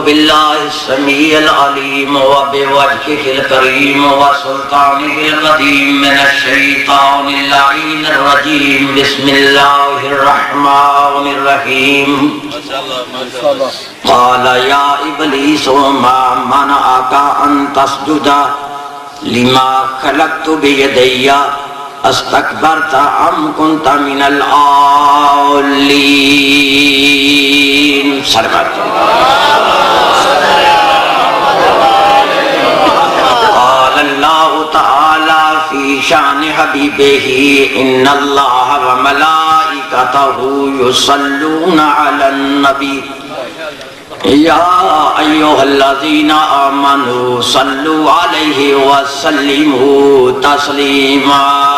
بالله السميع العليم وبوجهه الكريم وسلطانه القديم من الشيطان اللعين الرجيم. بسم الله الرحمن الرحيم. قال يا إبليس ما منعك أن تسجد لما خلقت بيدي استكبرت أم كنت من العالين. سربت قال الله تعالى في شان حبيبه إن الله وملائكته يصلون على النبي يا أيها الذين آمنوا صلوا عليه وسلموا تسليما.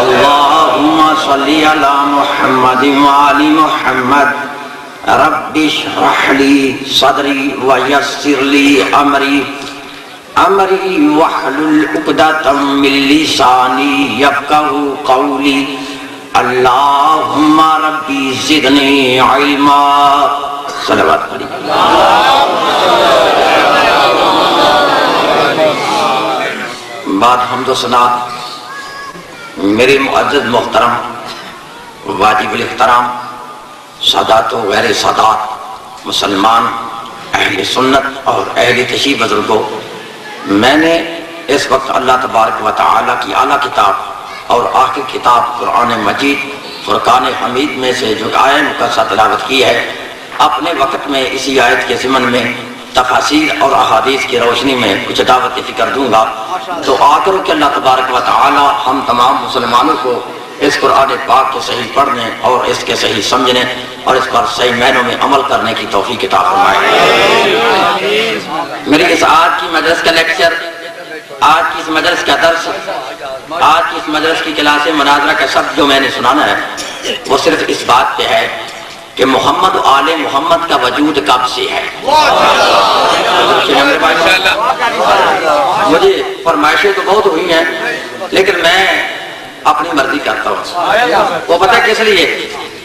اللهم صل على محمد وآل محمد. رب اشرح لي صدري ويسر لي أمري واحلل عقدة من لساني يفقهوا قولي. اللهم ربي زدني علما. صلوات پڑھیں. بعد حمد و ثنا میرے معزز محترم واجب الاحترام سادات و غیر سادات مسلمان اہل سنت اور اہل تشیع بزرگوں، میں نے اس وقت اللہ تبارک و تعالی کی اعلیٰ کتاب اور آخر کتاب قرآن مجید فرقان حمید میں سے جو آیت مقدسہ تلاوت کی ہے، اپنے وقت میں اسی آیت کے ضمن میں تفاسیر اور احادیث کی روشنی میں کچھ دعوت فکر دوں گا. تو آ کرو کہ اللہ تبارک و تعالی ہم تمام مسلمانوں کو اس قرآن پاک کے صحیح پڑھنے اور اس کے صحیح سمجھنے اور اس پر صحیح معنوں میں عمل کرنے کی توفیق عطا فرمائے. میری اس آج کی مجلس کا لیکچر، آج کی اس مجلس کا درس، آج کی اس مجلس کی کلاس مناظرہ کا شبد جو میں نے سنانا ہے وہ صرف اس بات پہ ہے کہ محمد و آل محمد کا وجود کب سے ہے. مجھے فرمائشیں تو بہت ہوئی ہیں لیکن میں اپنی مرضی کرتا ہوں. وہ پتہ کس لیے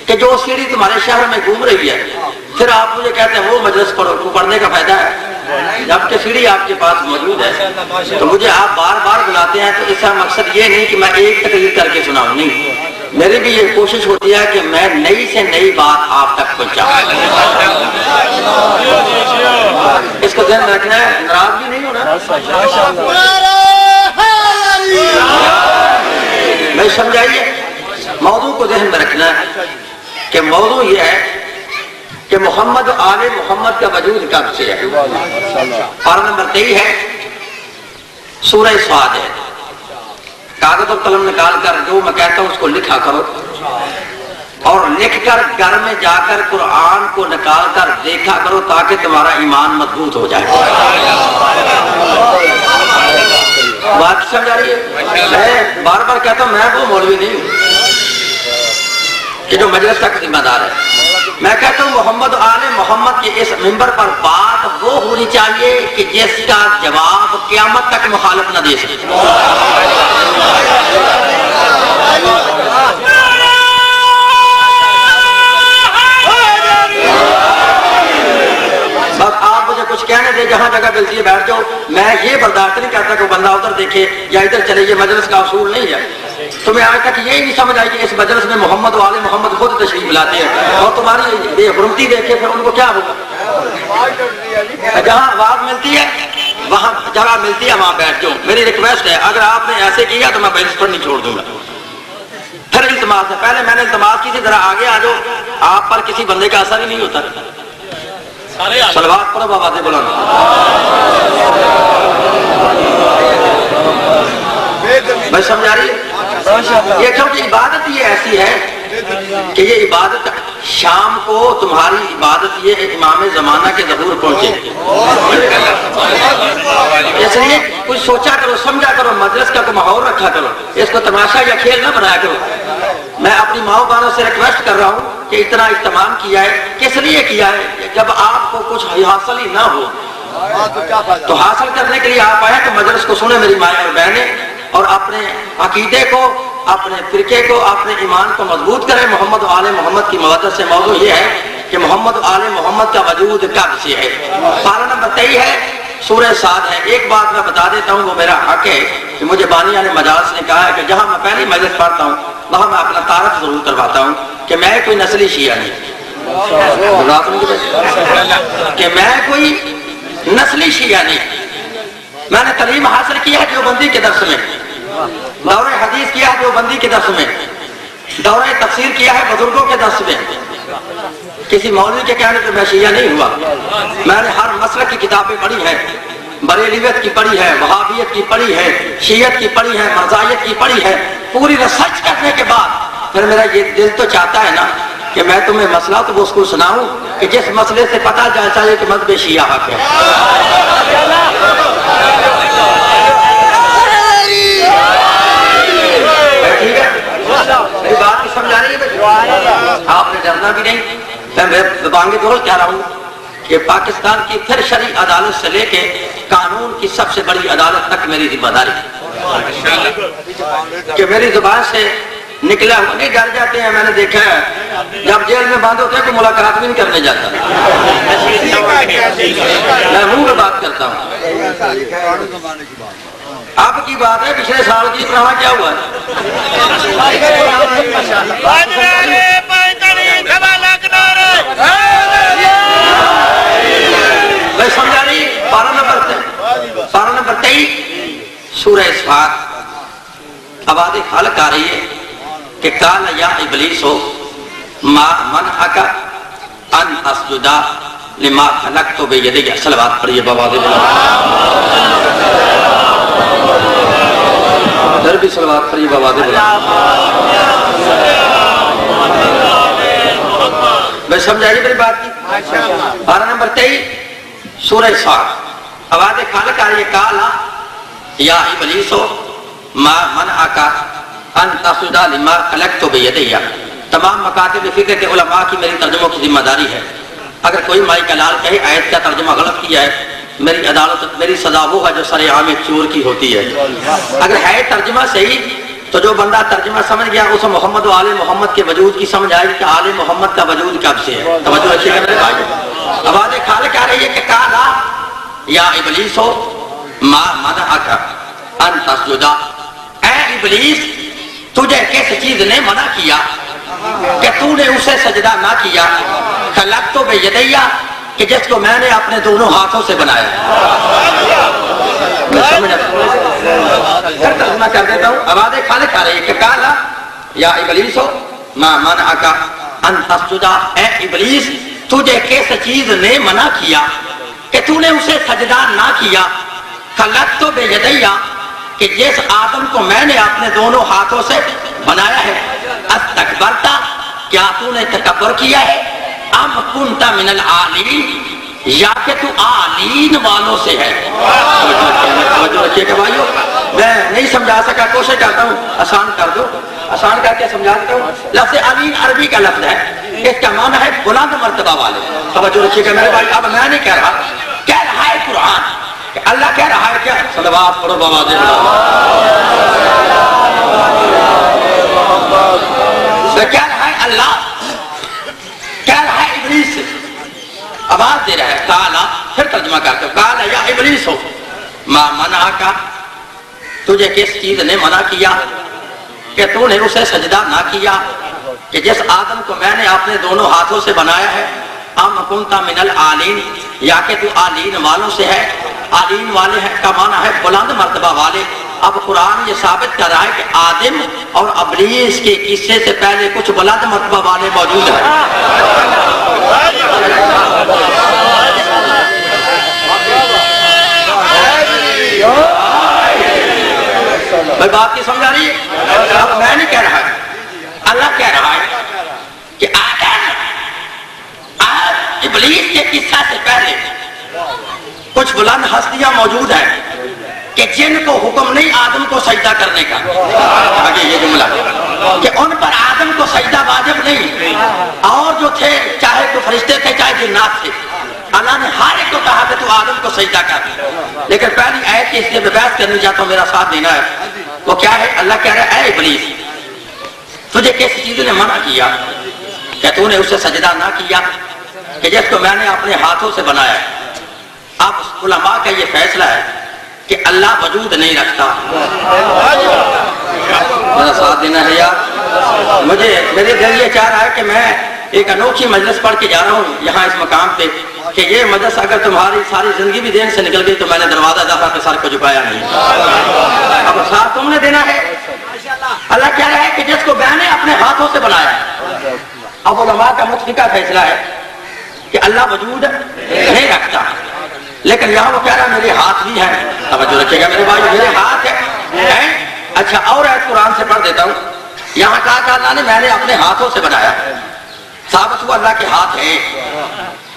کہ جو سیڑھی تمہارے شہر میں گھوم رہی ہے، پھر آپ مجھے کہتے ہیں وہ مجلس پڑھنے کا فائدہ ہے، جبکہ سیڑھی آپ کے پاس موجود ہے. تو مجھے آپ بار بار بلاتے ہیں تو اس کا مقصد یہ نہیں کہ میں ایک تقریر کر کے سناؤں، نہیں، میری بھی یہ کوشش ہوتی ہے کہ میں نئی سے نئی بات آپ تک پہنچاؤں. اس کو ذہن میں رکھنا ہے، ناراض بھی نہیں ہونا. میں سمجھائیے موضوع کو ذہن میں رکھنا ہے کہ موضوع یہ ہے کہ محمد و آل محمد کا وجود کب سے ہے. پارہ نمبر 23 ہے، سورہ صاد ہے. کاغذ اور قلم نکال کر جو میں کہتا ہوں اس کو لکھا کرو اور لکھ کر گھر میں جا کر قرآن کو نکال کر دیکھا کرو تاکہ تمہارا ایمان مضبوط ہو جائے. بات سمجھ آ رہی ہے؟ میں بار بار کہتا ہوں میں وہ مولوی نہیں ہوں کہ جو مجلس کا ذمہ دار ہے. میں کہتا ہوں محمد آل محمد کے اس منبر پر بات وہ ہونی چاہیے کہ جس کا جواب قیامت تک مخالف نہ دے سکے. بس آپ مجھے کچھ کہنے دیں، جہاں جگہ ملتی ہے بیٹھ جاؤ. میں یہ برداشت نہیں کرتا کہ بندہ ادھر دیکھے یا ادھر چلے، یہ مجلس کا اصول نہیں ہے. تمہیں آج تک یہی نہیں سمجھ آئی کہ اس مجلس میں محمد و آل محمد خود تشریف لاتے ہیں اور تمہاری بے حرمتی دیکھے پھر ان کو کیا ہوگا. جہاں آواز ملتی ہے، وہاں جگہ ملتی ہے، وہاں بیٹھ جاؤ. میری ریکویسٹ ہے، اگر آپ نے ایسے کیا تو میں بینچ پر نہیں چھوڑ دوں گا. پھر التماس ہے، پہلے میں نے التماس کی تھی ذرا آگے آ جاؤ. آپ پر کسی بندے کا اثر ہی نہیں ہوتا. صلوات پڑھو بابا سے بلانا. میں سمجھا رہی ہے یہ کیونکہ عبادت یہ ایسی ہے کہ یہ عبادت شام کو تمہاری عبادت یہ امام زمانہ کے ظہور پہنچے. اس لیے کچھ سوچا کرو، سمجھا کرو، مجلس کا کوئی ماحول رکھا کرو، اس کو تماشا یا کھیل نہ بنایا کرو. میں اپنی ماؤں بہنوں سے ریکویسٹ کر رہا ہوں کہ اتنا اہتمام کیا ہے، کس لیے کیا ہے؟ جب آپ کو کچھ حاصل ہی نہ ہو تو حاصل کرنے کے لیے آپ آئے تو مجلس کو سنیں میری مائیں اور بہنیں، اور اپنے عقیدے کو، اپنے فرقے کو، اپنے ایمان کو مضبوط کریں. محمد و آل محمد کی مودت سے موضوع یہ ہے کہ محمد و آل محمد کا وجود کب سے ہے۔ پارہ نمبر 23 ہے، سورہ صاد ہے۔ ایک بات میں بتا دیتا ہوں، وہ میرا حق ہے کہ مجھے بانیان مجاز نے کہا ہے کہ جہاں میں پہلی مجلس پڑھتا ہوں وہاں میں اپنا تعارف ضرور کرواتا ہوں کہ میں کوئی نسلی شیعہ نہیں، کہ میں کوئی نسلی شیعہ نہیں۔ میں نے تعلیم حاصل کی ہے دیوبندی کے درس میں، دورہ حدیث کیا ہے دیوبندی کے درس میں، دورہ تفسیر کیا ہے بزرگوں کے درس میں۔ کسی مولوی کے کہنے پہ میں شیعہ نہیں ہوا۔ میں نے ہر مسلک کی کتابیں پڑھی ہیں، بریلویت کی پڑھی ہے، وہابیت کی پڑھی ہے، شیعت کی پڑھی ہے، مرزائیت کی پڑھی ہے۔ پوری ریسرچ کرنے کے بعد پھر میرا یہ دل تو چاہتا ہے نا کہ میں تمہیں مسئلہ تو وہ اس کو سناؤں کہ جس مسئلے سے پتہ چاہیے کہ مذہب شیعہ حق ہے۔ ٹھیک ہے، میری بات کو سمجھا رہی ہے؟ آپ نے ڈرنا بھی نہیں، میں بانگے دول کہہ رہا ہوں کہ پاکستان کی پھر شرعی عدالت سے لے کے قانون کی سب سے بڑی عدالت تک میری ذمہ داری کہ میری زبان سے نکلا ہوا نہیں ڈر جاتے ہیں۔ میں نے دیکھا ہے جب جیل میں بند ہوتے ہیں تو ملاقات بھی نہیں کرنے جاتا، میں منہ میں بات کرتا ہوں۔ اب کی بات ہے پچھلے سال کی طرح کیا ہوا ہے؟ میں سمجھا رہی پارہ نمبر 23 سورہ صفات آواز خالق آ رہی ہے کہ قال یا ابلیس ما منعک ان اسجد لما خلقت بیدی۔ صلوات پڑھیے بابا دے در بھی صلوات پڑھیے بابا دے۔ میں سمجھائیے میری بات کی۔ پارہ نمبر 23 سورہ صاد آواز خالق آ رہی ہے قال یا ابلیس ما منعک ان تسجد لما خلقت بیدی۔ تمام مکاتب فقہ کے علماء کی میری ترجموں کی ذمہ داری ہے۔ اگر کوئی مائی کلال کہے آیت کا ترجمہ غلط کیا ہے، میری عدالت میری سزا وہ ہے جو سر عام ایک چور کی ہوتی ہے۔ اگر ہے ترجمہ صحیح تو جو بندہ ترجمہ سمجھ گیا اسے محمد و آل محمد کے وجود کی سمجھ آئے گی کہ آل محمد کا وجود کب سے ہے۔ توجہ رکھیے گا میرے بھائی۔ آواز خالق آ رہی ہے کہ قال یا ابلیس ما منعک ان تسجد۔ اے ابلیس تجھے کس چیز نے منع کیا کہ تو نے اسے سجدہ نہ کیا؟ خلقت بیدی کہ جس کو میں نے اپنے دونوں ہاتھوں سے بنایا۔ ترجمہ کر دیتا ہوں، آواز خالق آ رہی ہے کہ قال یا ابلیس ما منعک ان تسجد۔ اے ابلیس تجھے کس چیز نے منع کیا کہ تو نے اسے سجدہ نہ کیا؟ خلقت بیدی کہ جس آدم کو میں نے اپنے دونوں ہاتھوں سے بنایا ہے۔ استکبرت کیا تو نے تکبر کیا ہے؟ ام کنت من العالین یا کہ تو عالین والوں سے ہے۔ توجہ رکھیے کہ بھائیو میں نہیں سمجھا سکا، کوشش کرتا ہوں آسان کر دو، آسان کر کے سمجھا دیتا ہوں۔ لفظ عالین عربی کا لفظ ہے، اس کا معنی ہے بلند مرتبہ والے۔ توجہ رکھیے کہ میرے بھائی اب میں نہیں کہہ رہا، کہہ رہا ہے قرآن کہ اللہ کہہ رہا ہے کیا؟ صلوات پڑھو بابا دے کہہ رہا ہے اللہ، کہہ رہا ہے ابلیس، آواز دے رہا ہے کالا۔ پھر ترجمہ کرتے ہو کالا یا ابلیس ہو ما منعک تجھے کس چیز نے منع کیا کہ تو نے اسے سجدہ نہ کیا کہ جس آدم کو میں نے اپنے دونوں ہاتھوں سے بنایا ہے۔ ام کنت من العالین یا کہ تو عالین والوں سے ہے۔ عالین والے ہیں کا معنی ہے بلند مرتبہ والے۔ اب قرآن یہ ثابت کر رہا ہے کہ آدم اور ابلیس کے قصے سے پہلے کچھ بلند مرتبہ والے موجود ہیں۔ میں بات کی سمجھا رہی ہے؟ اب میں نہیں کہہ رہا ہے، اللہ کہہ رہا ہے کہ ابلیس کے قصہ سے پہلے کچھ بلند ہستیاں موجود ہیں کہ جن کو حکم نہیں آدم کو سجدہ کرنے کا۔ آگے یہ جملہ کہ ان پر آدم کو سجدہ واجب نہیں، اور جو تھے چاہے تو فرشتے تھے چاہے جنات تھے، اللہ نے ہر ایک کو کہا کہ تو آدم کو سجدہ کر۔ لیکن پہلی آیت کی اس لیے میں بحث کرنی چاہتا ہوں، میرا ساتھ دینا ہے، وہ کیا ہے؟ اللہ کہہ رہا ہے اے ابلیس تجھے کس چیز نے منع کیا کہ تو نے اسے سجدہ نہ کیا کہ جس کو میں نے اپنے ہاتھوں سے بنایا ہے. اب علماء کا یہ فیصلہ ہے کہ اللہ وجود نہیں رکھتا. میرا ساتھ دینا ہے یار. میرے دل یہ چاہ رہا ہے کہ میں ایک انوکھی مجلس پڑھ کے جا رہا ہوں یہاں اس مقام پہ کہ یہ مجلس اگر تمہاری ساری زندگی بھی دین سے نکل گئی تو میں نے دروازہ دفعہ کے سر کو جھکایا نہیں. اب ساتھ تم نے دینا ہے. اللہ کہہ رہا ہے کہ جس کو میں نے اپنے ہاتھوں سے بنایا ہے. اب علماء کا متفقہ فیصلہ ہے کہ اللہ وجود نہیں رکھتا, لیکن یہاں وہ کہہ رہا ہے میرے ہاتھ بھی ہیں. توجہ رکھیے گا میرے بھائی, میرے ہاتھ ہیں. اچھا اور آیت قرآن سے پڑھ دیتا ہوں. یہاں کہا کہ اللہ نے میں نے اپنے ہاتھوں سے بنایا, ثابت ہوا اللہ کے ہاتھ ہیں.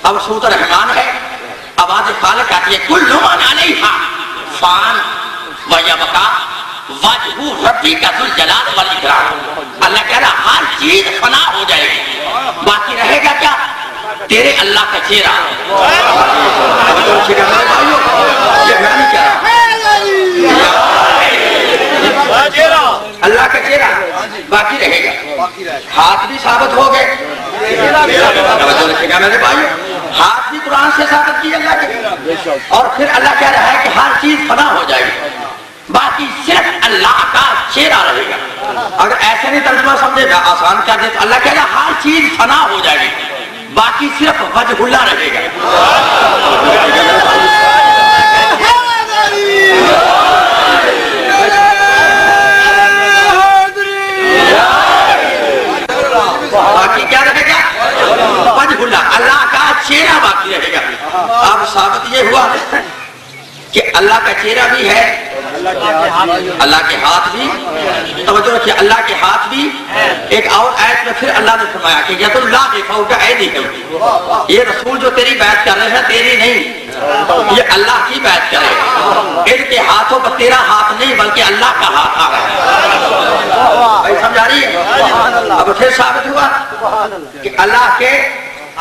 اب سورۃ الرحمن ہے, آواز خالق آتی ہے کل من علیہا فان ویبقا وجہ ربک ذو الجلال والاکرام. اللہ کہہ رہا ہر چیز فنا ہو جائے گی, باقی رہے گا کیا؟ تیرے اللہ کا چہرہ. یہ میں نہیں کہہ رہا, اللہ کا چہرہ باقی رہے گا. ہاتھ بھی ثابت ہو گئے میرے بھائیو, ہاتھ بھی قرآن سے ثابت کی اللہ کے. اور پھر اللہ کہہ رہا ہے کہ ہر چیز فنا ہو جائے گی, باقی صرف اللہ کا چہرہ رہے گا. اگر ایسے نہیں ترجمہ سمجھے گا آسان کر دے تو اللہ کہہ رہا ہر چیز فنا ہو جائے گی, باقی صرف وجہ اللہ رہے گا. باقی کیا رہے گا؟ وجہ اللہ, اللہ کا چہرہ باقی رہے گا. اب ثابت یہ ہوا کہ اللہ کا چہرہ بھی ہے, اللہ کے ہاتھ بھی. توجہ رکھیے, اللہ کے ہاتھ بھی. ایک اور آیت میں پھر اللہ نے فرمایا کہ ید اللہ فوق ایدیہم, یہ رسول جو تیری بیعت کر رہے ہیں تیری نہیں, یہ اللہ کی بیعت کر رہے ہیں. ان کے ہاتھوں پر تیرا ہاتھ نہیں بلکہ اللہ کا ہاتھ آ رہا ہے. سمجھا رہی ہے؟ اب پھر ثابت ہوا کہ اللہ کے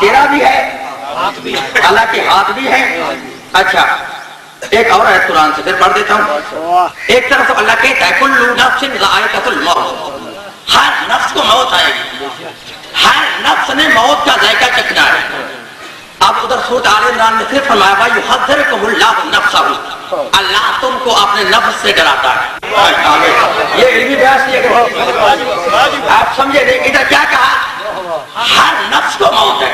چہرہ بھی ہے, اللہ کے ہاتھ بھی ہے. اچھا ایک اور آیت قرآن سے پھر پڑھ دیتا ہوں. ایک طرف تو اللہ کہتا ہے کل نفس ذائقۃ الموت, ہر نفس کو موت آئے گی, ہر نفس نے موت کا ذائقہ چکھنا ہے. اب ادھر سورۃ آل عمران میں پھر فرمایا وَيُحَذِّرُكُمُ اللَّهُ نَفْسَهُ, اللہ تم کو اپنے نفس سے ڈراتا ہے. یہ علمی بحث یہ آپ سمجھے نہیں. ادھر کیا کہا؟ ہر نفس کو موت ہے.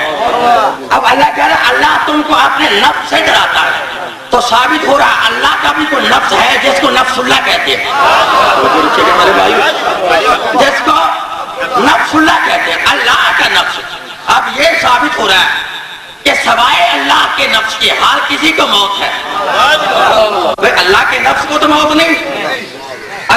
اب اللہ کہہ رہا اللہ تم کو اپنے نفس سے ڈراتا ہے, تو ثابت ہو رہا اللہ کا بھی کوئی نفس ہے جس کو نفس اللہ کہتے ہیں. جس کو نفس اللہ کہتے ہیں, اللہ کا نفس. اب یہ ثابت ہو رہا ہے کہ سوائے اللہ کے نفس کے ہر کسی کو موت ہے. بھئی اللہ کے نفس کو تو موت نہیں,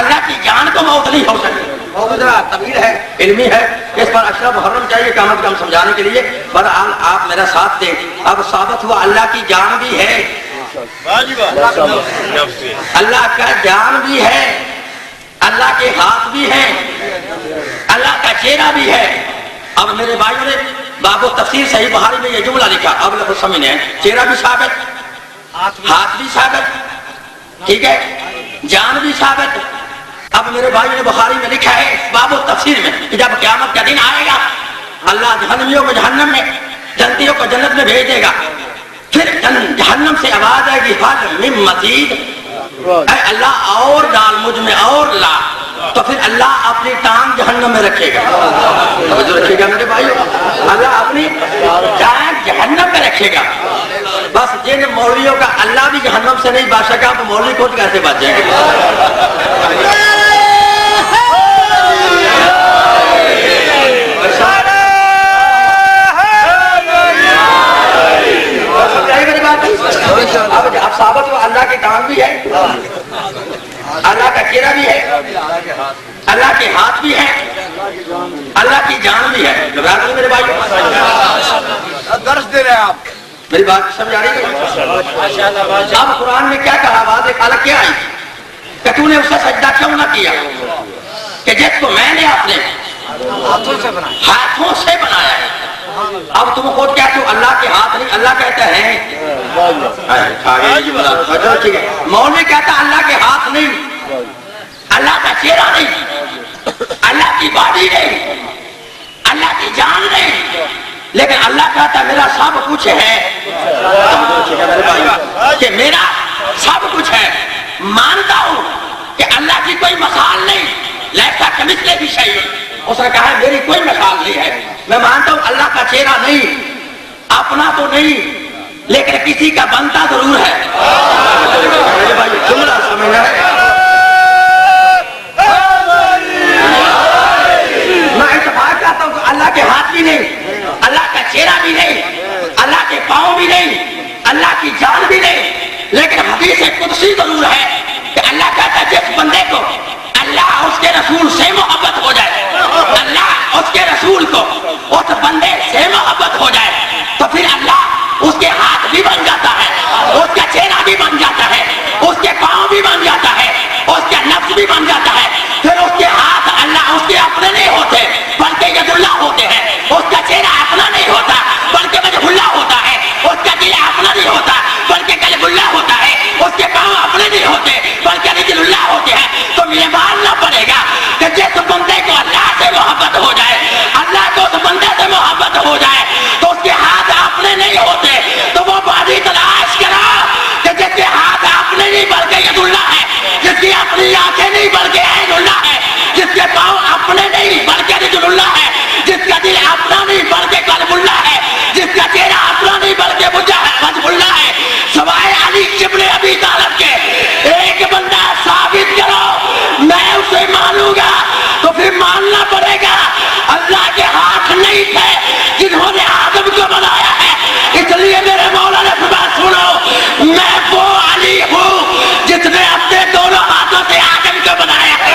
اللہ کی جان کو موت نہیں ہو سکتی. موضوع ذرا طویل ہے, علمی ہے, اس پر اشرف محرم چاہیے کم از کم سمجھانے کے لیے. بہرحال آپ میرا ساتھ دیں. اب ثابت ہوا اللہ کی جان بھی ہے, اللہ کا جان بھی ہے, اللہ کے ہاتھ بھی ہیں, اللہ کا چہرہ بھی ہے. اب میرے بھائیوں نے باب و تفسیر صحیح بخاری میں یہ جملہ لکھا, اب لفظ سمجھنے ہیں. چہرہ بھی ثابت, ہاتھ بھی ثابت, ٹھیک ہے, جان بھی ثابت. اب میرے بھائی نے بخاری میں لکھا ہے باب و تفسیر میں کہ جب قیامت کا دن آئے گا اللہ جہنمیوں کو جہنم میں, جنتیوں کو جنت میں بھیج دے گا. پھر جہنم سے آواز آئے گی حل من مزید, اے اللہ اور ڈال مجھ میں اور لا. تو پھر اللہ اپنی ٹانگ جہنم میں رکھے گا. توجہ رکھے گا میرے بھائیو, اللہ اپنی ٹانگ جہنم میں رکھے گا. بس جن مولویوں کا اللہ بھی جہنم سے نہیں بچ سکا تو مولوی خود کیسے بچ جائے گا؟ اب ثابت ہوا اللہ کی ٹانگ بھی ہے, اللہ کا چہرہ بھی ہے, اللہ کے ہاتھ بھی ہے, اللہ کی جان بھی ہے. میرے بھائی درس دے رہے ہیں آپ, میری بات سمجھ آ رہی ہے؟ اب قرآن میں کیا کہا, آواز ایک الگ کیا آئی کہ تو نے اس سے سجدہ کیوں نہ کیا, کہ جس کو میں نے اپنے ہاتھوں سے بنایا ہے. اب تم خود کہتے ہو اللہ کے ہاتھ نہیں, اللہ کہتا ہے مولوی کہتا اللہ کے ہاتھ نہیں, اللہ کا چہرہ نہیں, اللہ کی باڈی نہیں, اللہ کی جان نہیں, لیکن اللہ کہتا ہے میرا سب کچھ ہے کہ میرا سب کچھ ہے. مانتا ہوں کہ اللہ کی کوئی مثال نہیں, لیسا کمثلہ شیء. اس نے کہا میری کوئی مثال نہیں ہے. میں مانتا ہوں اللہ کا چہرہ نہیں, اپنا تو نہیں, لیکن کسی کا بنتا ضرور ہے. جملہ سمجھنا ہے. میں اتفاق کرتا ہوں کہ اللہ کے ہاتھ بھی نہیں, اللہ کا چہرہ بھی نہیں, اللہ کے پاؤں بھی نہیں, اللہ کی جان بھی نہیں, لیکن حدیث قدسی ضرور ہے کہ اللہ کہتا ہے جس بندے کو اللہ اس کے رسول سے محبت ہو جائے, اللہ اس کے رسول کو اس بندے سے محبت ہو جائے, تو پھر اللہ اس کے ہاتھ بھی بن جاتا ہے, اس کا چہرہ بھی بن جاتا ہے, اس کے پاؤں بھی بن جاتا ہے, اس کا نفس بھی بن جاتا ہے. پھر اس کے ہاتھ اللہ اس کے اپنے نہیں ہوتے بلکہ ید اللہ ہوتے ہیں. اس کا چہرہ اپنا نہیں ہوتا بلکہ وجہ اللہ ہوتا ہے. اس کا دل اپنا نہیں ہوتا بلکہ قلب اللہ ہوتا ہے. اس کے پاؤں اپنے نہیں ہوتے بلکہ رجل اللہ ہوتے ہیں. تو یہ ماننا پڑے گا کہ جس بندے کو اللہ سے محبت ہو جائے, اللہ کو اس بندے سے محبت ہو جائے, تو اس کے ہاتھ اپنے نہیں ہوتے. تو وہ بازی تلاش کرا کہ جس کے ہاتھ اپنے نہیں بلکہ ید اللہ ہے, جس کی اپنی آنکھیں نہیں بلکہ عین اللہ ہے, جس کے پاؤں اپنے نہیں بلکہ رجل اللہ ہے, جس کا دل اپنا نہیں بلکہ قلب اللہ ہے, جس کا چہرہ اپنا نہیں بلکہ وجہ اللہ ہے. سوائے علی ابن ابی طالب کے ایک بندہ ثابت کرو میں اسے مانوں گا. تو پھر ماننا پڑے گا اللہ کے ہاتھ نہیں تھے جنہوں نے آدم کو بنایا ہے. اس لیے میرے مولا نے فرمایا سنو میں وہ علی ہوں جس نے اپنے دونوں ہاتھوں سے آدم کو بنایا ہے.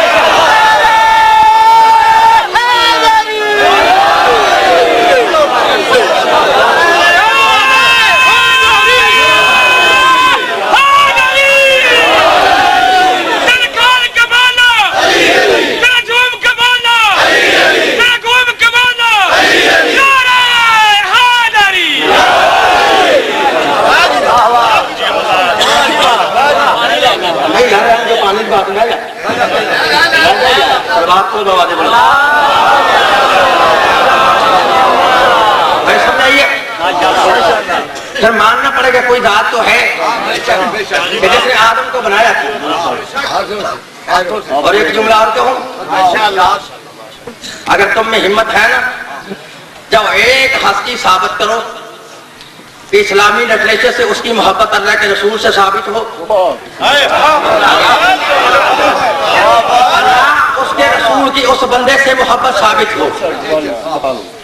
پھر ماننا پڑے گا کوئی ذات تو ہے کہ جس نے آدم کو بنایا تھا. اور ایک جملہ اور کہوں, اگر تم میں ہمت ہے نا جب ایک ہستی ثابت کرو کہ اسلامی لٹریچر سے اس کی محبت اللہ کے رسول سے ثابت ہو, اللہ اس کے رسول کی اس بندے سے محبت ثابت ہو,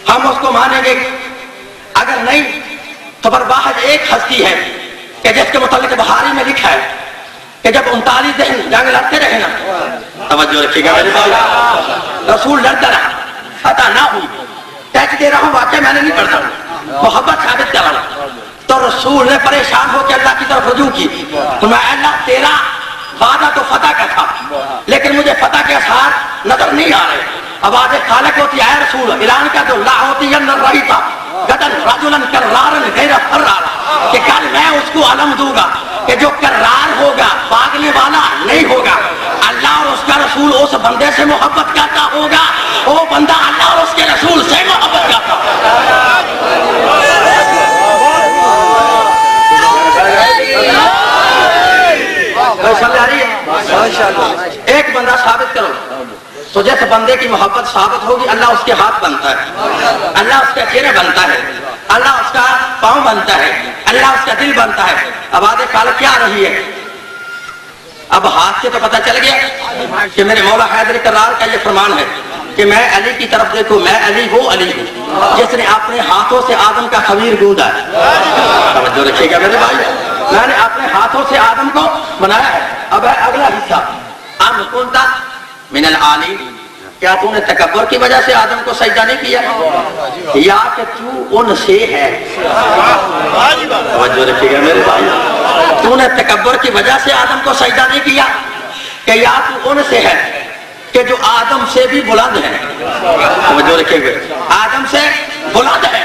ہم اس کو مانیں گے. اگر نہیں تو برباہج ایک ہستی ہے کہ جس کے متعلق بہاری میں لکھا ہے کہ جب 39 دن جنگ لڑتے رہے نا, توجہ رکھیے گا میرے بھائی, رسول لڑتا رہا, فتح نہ ہوئی, ٹیچ دے رہا ہوں واقعہ میں نے نہیں پڑھتا ہوں, محبت ثابت کر رہا ہوں. تو رسول نے پریشان ہو کے اللہ کی طرف رجوع کی, تو میں اللہ تیرا وعدہ تو فتح کا تھا لیکن مجھے فتح کے اثار نظر نہیں آ رہے. آواز خالق ہوتی ہے رسول, اعلان کا تو لا ہوتی ہے نر رہی تھا گدن رجلن کرارن غیر فرار, کہ کل میں اس کو علم دوں گا کہ جو کرار ہوگا بھاگنے والا نہیں ہوگا. اللہ اور اس کا رسول اس بندے سے محبت کرتا ہوگا, وہ بندہ اللہ اور اس کے رسول سے محبت کرتا ہوگا. ایک بندہ ثابت کرو تو جیسے بندے کی محبت ثابت ہوگی اللہ اس کے ہاتھ بنتا ہے, اللہ اس کا چہرہ بنتا ہے, اللہ اس کا پاؤں بنتا ہے, اللہ اس کا دل بنتا ہے. اب آدھے کال کیا آ رہی ہے, اب ہاتھ سے تو پتہ چل گیا کہ میرے مولا حیدر کرار کا یہ فرمان ہے کہ میں علی کی طرف دیکھوں, میں علی وہ علی ہوں جس نے اپنے ہاتھوں سے آدم کا خمیر گوندا ہے. توجہ رکھیے گا میرے بھائی, میں نے اپنے ہاتھوں سے آدم کو بنایا ہے. اب ہے اگلا حصہ, ام کنت من العالی, کیا تو نے تکبر کی وجہ سے آدم کو سجدہ نہیں کیا یا کہ تو ان سے ہے. توجہ رکھیے گا میرے بھائی, تو نے تکبر کی وجہ سے آدم کو سجدہ نہیں کیا کہ یا تو ان سے ہے کہ جو آدم سے بھی بلند ہے. توجہ رکھیے گا, آدم سے بلند ہے.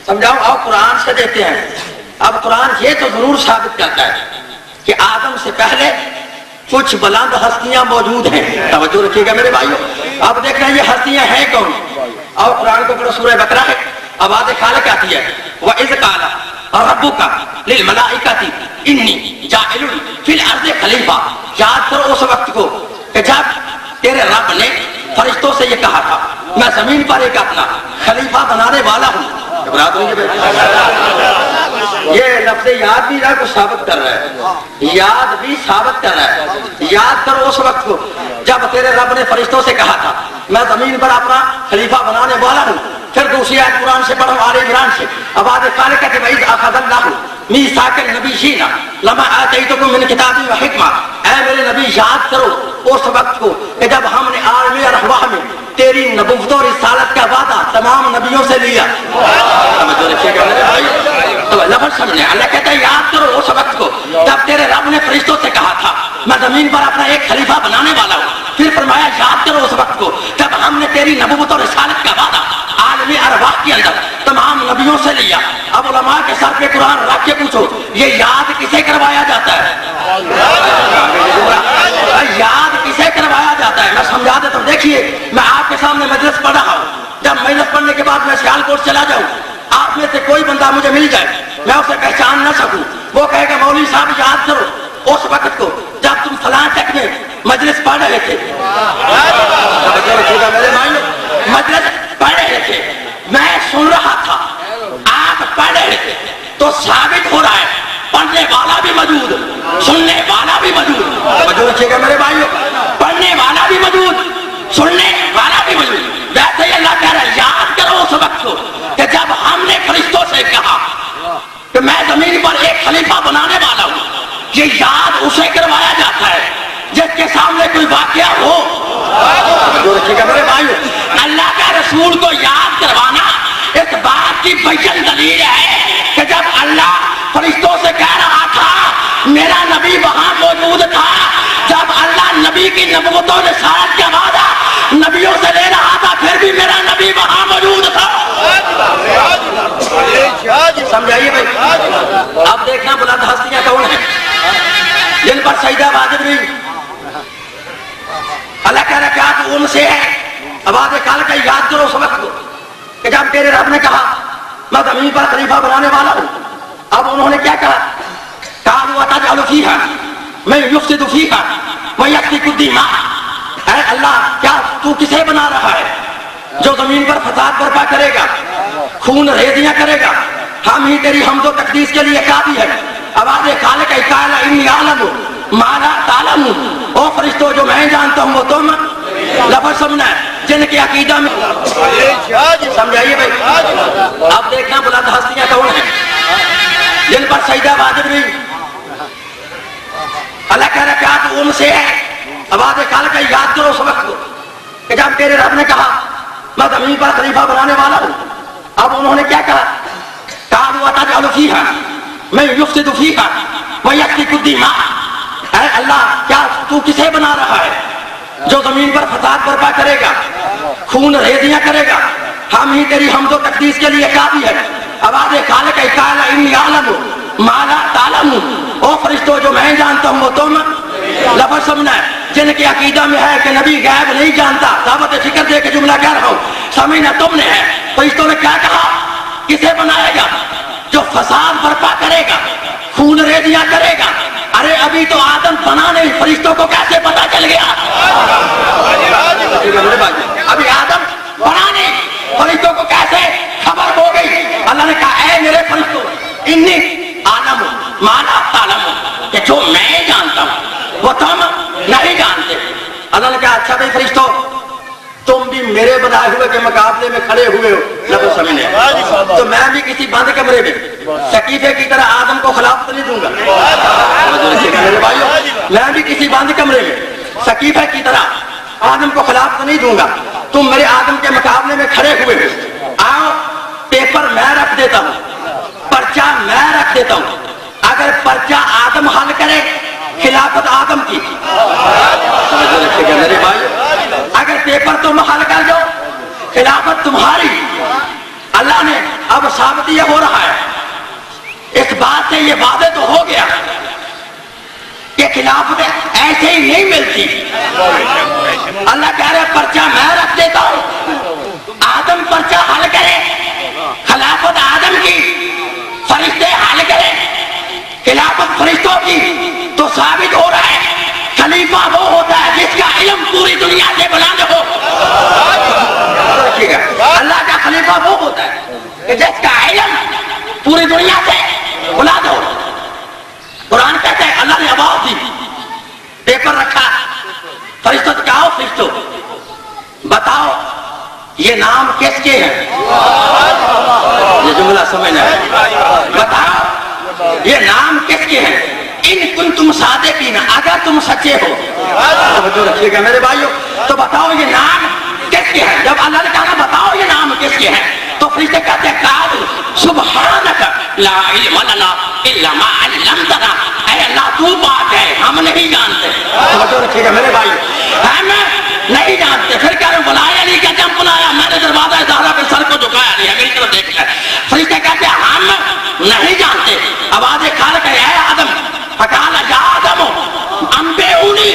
سمجھاؤ, اب قرآن سے دیکھتے ہیں. اب قرآن یہ تو ضرور ثابت کرتا ہے کہ آدم سے پہلے کچھ بلند ہستیاں موجود ہیں. توجہ رکھیے گا میرے بھائیو. اب دیکھ رہے ہیں یہ ہستیاں ہیں کون, اور قرآن کو پڑھو, سورہ بقرہ ہے آواز خالق آتی ہے وَإِذْ قَالَ رَبُّكَ لِلْمَلَائِكَةِ إِنِّي جَاعِلٌ فِي الْأَرْضِ خلیفہ. یاد کرو اس وقت کو کہ جب تیرے رب نے فرشتوں سے یہ کہا تھا میں زمین پر ایک اپنا خلیفہ بنانے والا ہوں. یہ لفظ یاد بھی رہا کو ثابت کر رہا ہے, یاد بھی ثابت کر رہا ہے. یاد کرو اس وقت کو جب تیرے رب نے فرشتوں سے کہا تھا میں زمین پر اپنا خلیفہ بنانے والا ہوں. پھر دوسری آیت قرآن سے پڑھو آل عمران سے, آواز خالق ہے وَإِذْ أَخَذَ اللَّهُ مِيثَاقَ النَّبِيِّينَ لَمَا آتَيْتُكُم مِّن كِتَابٍ وَحِكْمَةٍ. اے میرے نبی یاد کرو اس وقت کو کہ جب ہم نے عالم ارواح میں تیری نبوت اور رسالت کا وعدہ تمام نبیوں سے لیا. لفظ سمجھنے اللہ کہتا ہے یاد کرو اس وقت کو جب تیرے رب نے فرشتوں سے کہا تھا میں زمین پر اپنا ایک خلیفہ بنانے والا ہوں. پھر فرمایا یاد کرو اس وقت کو جب ہم نے تیری نبوت اور رسالت کا وعدہ عالمی ارواح کے اندر تمام نبیوں سے لیا. اب علماء کے سر پہ قرآن رکھ کے پوچھو یہ یاد کسے کروایا جاتا ہے؟ یاد کسے کروایا جاتا ہے؟ میں سمجھا دیتا ہوں. دیکھیے میں آپ کے سامنے مجلس پڑھ رہا ہوں, جب مجلس پڑھنے کے بعد میں سیال کوٹ چلا جاؤں آپ میں سے کوئی بندہ مجھے مل جائے میں اسے پہچان نہ سکوں, وہ کہے گا مولوی صاحب یاد کرو اس وقت کو جب تم فلاں تک میں مجلس پڑھ رہے تھے, مجلس پڑھ رہے تھے میں سن رہا تھا آپ پڑھ رہے تھے تو ثابت ہو رہا ہے پڑھنے والا بھی موجود سننے والا بھی موجود. میرے بھائیو پڑھنے والا بھی موجود سننے والا بھی موجود. ویسے ہی اللہ کہہ رہا ہے یاد کرو اس وقت کو کہ جب ہم نے فرشتوں سے کہا کہ میں زمین پر ایک خلیفہ بنانے والا ہوں. یہ یاد اسے کروایا جاتا ہے جس کے سامنے کوئی واقعہ ہو. میرے بھائیو اللہ کا رسول کو یاد کروانا اس بات کی بیان دلیل ہے کہ جب اللہ فرشتوں سے کہہ رہا تھا میرا نبی وہاں موجود تھا, جب اللہ نبی کی نبوت و رسالت کا وعدہ نبیوں سے لے رہا تھا پھر بھی میرا نبی وہاں موجود تھا. سمجھائیے بھائی. اب دیکھنا بلند ہستیاں کون ہیں جن پر سجدہ واجب نہیں. اللہ کہہ رہا کیا تو ان سے ہے. آواز کال کا یاد کرو اس وقت کو کہ جب تیرے رب نے کہا میں زمین پر خلیفہ بنانے والا ہوں. اب انہوں نے کیا کہا قالوا اتجعل فيها من يفسد فيها ويسفك الدماء. اے اللہ کیا تو کسے بنا رہا ہے جو زمین پر فساد برپا کرے گا خون ریزیاں کرے گا؟ ہم ہی تیری حمد و تقدیس کے لیے کافی ہے. آواز خالق قال انی اعلم ما لا تعلمون. او فرشتوں جو میں جانتا ہوں وہ تم لفظ سمجھنا ہے جن کے عقیدہ میں. سمجھائیے بھائی. اب دیکھنا بلند ہستیاں کون ہیں جن پر سجدہ واجب نہیں. اللہ کہہ رہا کیا تو ان سے ہے. آواز کال کا یاد کرو اس وقت کو کہ جب تیرے رب نے کہا میں زمین پر خلیفہ بنانے والا ہوں. اب انہوں نے کیا کہا قالوا اتجعل فيها من يفسد فيها ويسفك الدماء. اے اللہ کیا تو کسے بنا رہا ہے جو زمین پر فساد برپا کرے گا خون ریزیاں کرے گا؟ ہم ہی تیری حمد و تقدیس کے لیے کافی ہے. آواز خالق قال انی اعلم ما لا تعلمون. او فرشتوں جو میں جانتا ہوں وہ تم لفظ سمجھنا ہے جن کے عقیدہ میں ہے کہ نبی غیب نہیں جانتا. دعوت فکر دے کے جملہ کہہ رہا ہوں سمجھنا تم نے ہے. فرشتوں نے کیا کہا کسے بنائے گا جو فساد برپا کرے گا خون ریزیاں کرے گا. ارے ابھی تو آدم بنا نہیں, فرشتوں کو کیسے پتا چل گیا؟ ابھی آدم بنا نہیں, فرشتوں کو کیسے خبر ہو گئی؟ اللہ نے کہا اے میرے فرشتوں انی عالم ما لا تعلمون کہ جو میں جانتا ہوں وہ تم نہیں جانتے. اللہ نے کہا اچھا بھائی فرشتوں تم بھی میرے بنائے ہوئے کے مقابلے میں کھڑے ہوئے ہو لفظ سمجھنے تو میں بھی کسی بند کمرے میں شکیفے کی طرح آدم کو خلافت نہیں دوں گا. میرے بھائیو میں بھی کسی بند کمرے میں شکیفے کی طرح آدم کو خلافت نہیں دوں گا. تم میرے آدم کے مقابلے میں کھڑے ہوئے ہو. آؤ پیپر میں رکھ دیتا ہوں, پرچہ میں رکھ دیتا ہوں. اگر پرچہ آدم حل کرے خلافت آدم کی. میرے بھائی اگر پیپر تم حل کر دو خلافت تمہاری. اللہ نے اب ثابت یہ ہو رہا ہے اس بات سے یہ واضح تو ہو گیا کہ خلافت ایسے ہی نہیں ملتی. اللہ کہہ رہے پرچہ میں رکھ دیتا ہوں, آدم پرچہ حل کرے خلافت فرشتوں کی، تو ثابت ہو رہا ہے خلیفہ وہ ہوتا ہے جس کا علم پوری دنیا سے بلند ہو۔ اللہ کا خلیفہ وہ ہوتا ہے کہ جس کا علم پوری دنیا سے بلند ہو۔ قرآن کہتا ہے اللہ نے آواز دی، پیپر رکھا، فرشتوں سے کہا فرشتوں بتاؤ یہ نام کس کے ہیں؟ یہ جملہ سمجھنا ہے، بتاؤ یہ نام کس کے ہیں؟ ان کنتم صادقین، اگر تم سچے ہو، توجہ رکھیے گا میرے بھائیو، تو بتاؤ یہ نام کس کے ہیں؟ جب اللہ نے کہا بتاؤ یہ نام کس کے ہیں، تو فرشتے کہتے ہیں قالوا سبحانک لا علم لنا الا ما علمتنا، اے اللہ تو پاک ہے ہم نہیں جانتے۔ توجہ رکھیے گا میرے بھائیو، ہم نہیں جانتے۔ پھر کہہ رہے ہیں بلایا نہیں، کہتے ہم بلایا، میں نے دروازہ زہرا پہ سر کو جھکایا نہیں ہے، میری طرف دیکھ لیں۔ فرشتے کہتے ہیں ہم نہیں جانتے۔ آواز خالق ہے اے آدم، فقال یا آدم انبئونی،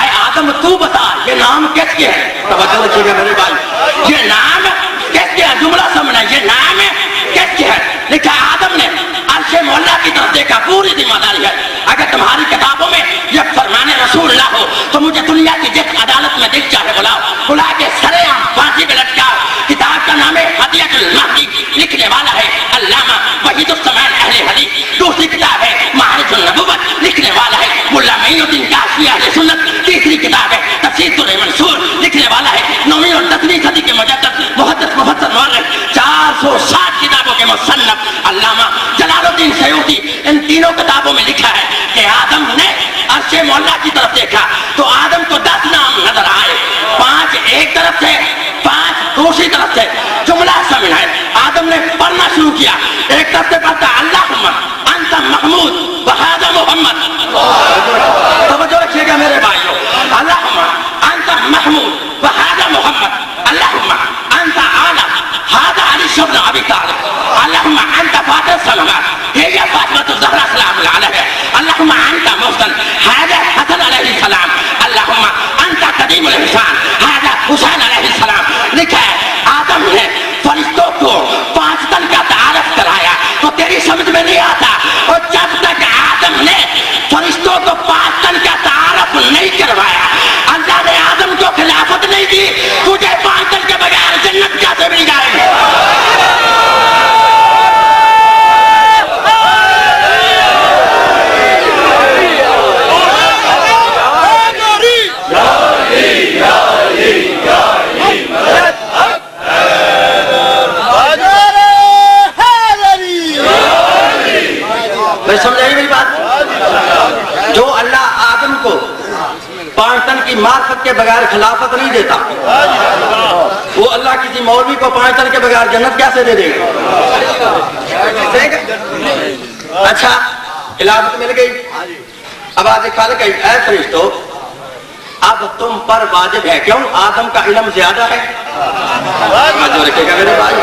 اے آدم تو بتا یہ نام کس کے ہے؟ توجہ رکھیے گا میرے بھائی، یہ نام کس کے ہے؟ جملہ سمجھنا، یہ نام کس کے ہے؟ لکھا آدم نے عرش مولا کی طرف دیکھا، پوری ذمہ داری ہے۔ اگر تمہاری کتابوں میں یہ فرمان رسول اللہ ہو تو مجھے دنیا کی جس عدالت میں دل چاہے بلاؤ، بلا کے سرے عام پھانسی پہ لٹکاؤ۔ کتاب کا نام ہے ہدیۃ المہدی، لکھنے والا ہے علامہ وحید السمان اہل حدیث۔ دوسری کتاب ہے معارج النبوت، لکھنے والا ہے ملا معین الدین کاشفی اہل سنت۔ تیسری کتاب ہے تفسیر در منصور، لکھنے والا ہے 9ویں اور 10ویں صدی کے مجدد محدث مفسر مورخ، 460 کتابوں کے مصنف علامہ جلال الدین سیوطی۔ ان تینوں کتابوں میں لکھا ہے کہ آدم نے عرش مولا کی طرف دیکھا تو آدم کو 10 نام نظر آئے، 5 ایک طرف سے، 5 دوسری طرف سے۔ جملہ سمجھنا ہے، آدم نے پڑھنا شروع کیا، ایک طرف سے پڑھتا اللہم انت محمود وہذا محمد۔ توجہ رکھیے گا میرے بھائیو، اللہم انت محمود وہذا محمد، اللہم انت عالم هذا علی بن ابی طالب، اللہم انت فاطر السماوات هي فاطمة الزہرا سلام اللہ علیہ، اللہم انت محسن هذا حسن علیہ السلام، اللہم انت قدیم الانسان هذا حسین علیہ السلام۔ لکھا ہے آدم نے فرشتوں کو 5 تن کا تعارف کرایا تو تیری سمجھ میں نہیں آتا، اور جب تک آدم نے فرشتوں کو 5 تن کا تعارف نہیں کروایا، اللہ نے آدم کو خلافت نہیں دی، تجھے 5 تن کے بغیر جنت کیسے مل جائے گی؟ سمجھائیے میری بات، جو اللہ آدم کو 5 تن کی معرفت کے بغیر خلافت نہیں دیتا، وہ اللہ کسی مولوی کو 5 تن کے بغیر جنت کیسے دے دے گا؟ اچھا خلافت مل گئی، اب آج خالق ہے اے فرشتو اب تم پر واجب ہے، کیوں؟ آدم کا علم زیادہ ہے، جو رکھے گا میرے بھائی،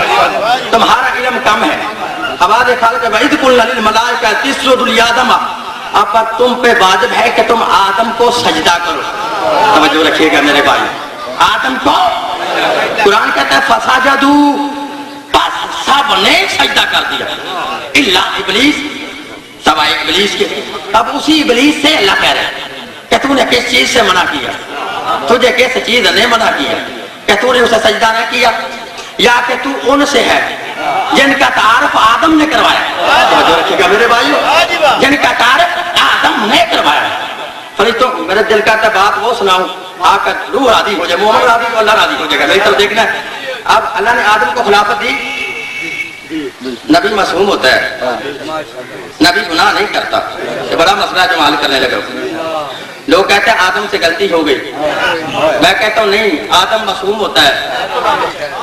تمہارا علم کم ہے۔ اب آج خالق ہے وَإِذْ قُلْنَا لِلْمَلَائِكَةِ اسْجُدُوا لِآدَمَ، اب تم پہ واجب ہے کہ تم آدم کو سجدہ کرو۔ توجہ رکھیے گا میرے بھائی، آدم کو قرآن کہتا ہے فَسَجَدُوا، بس سب نے سجدہ کر دیا الا ابلیس، سوائے ابلیس کے۔ اب اسی ابلیس سے اللہ کہہ رہے ہیں کہ تو نے کس چیز سے منع کیا، تجھے کس چیز نے منع کیا کہ تو نے اسے سجدہ نہ کیا، یا کہ تو ان سے ہے جن کا تعارف آدم نے کروایا۔ توجہ رکھیے گا میرے بھائیو، جن کا تعارف آدم نے کروایا۔ فرشتوں میرے دل کا بات وہ سناؤں، آ کر روح راضی ہو جائے، محمد راضی کو اللہ راضی ہو جائے گا، میری طرف دیکھنا ہے۔ اب اللہ نے آدم کو خلافت دی، نبی معصوم ہوتا ہے، نبی گناہ نہیں کرتا، یہ بڑا مسئلہ ہے جو حل کرنے لگا۔ لوگ کہتے ہیں آدم سے غلطی ہو گئی، میں کہتا ہوں نہیں، آدم معصوم ہوتا ہے،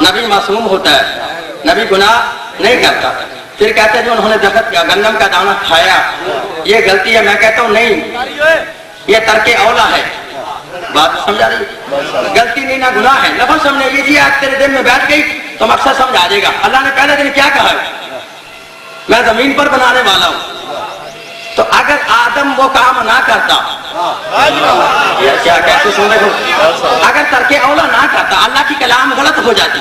نبی معصوم ہوتا ہے، نبی گناہ نہیں کرتا۔ پھر کہتے ہیں جو انہوں نے درخت کا گندم کا دانہ کھایا یہ غلطی ہے، میں کہتا ہوں نہیں، یہ ترک اولا ہے۔ بات سمجھا رہی؟ غلطی نہیں، نہ گناہ ہے، لفظ سمجھنے لیجیے، آج تیرے دل میں بیٹھ گئی تو مقصد سمجھ آ جائے گا۔ اللہ نے پہلے دن کیا کہا ہے؟ میں زمین پر بنانے والا ہوں، تو اگر آدم وہ کام نہ کرتا کیا کیسے سن رہے ہو؟ اگر ترک اولا نہ کرتا اللہ کی کلام غلط ہو جاتی.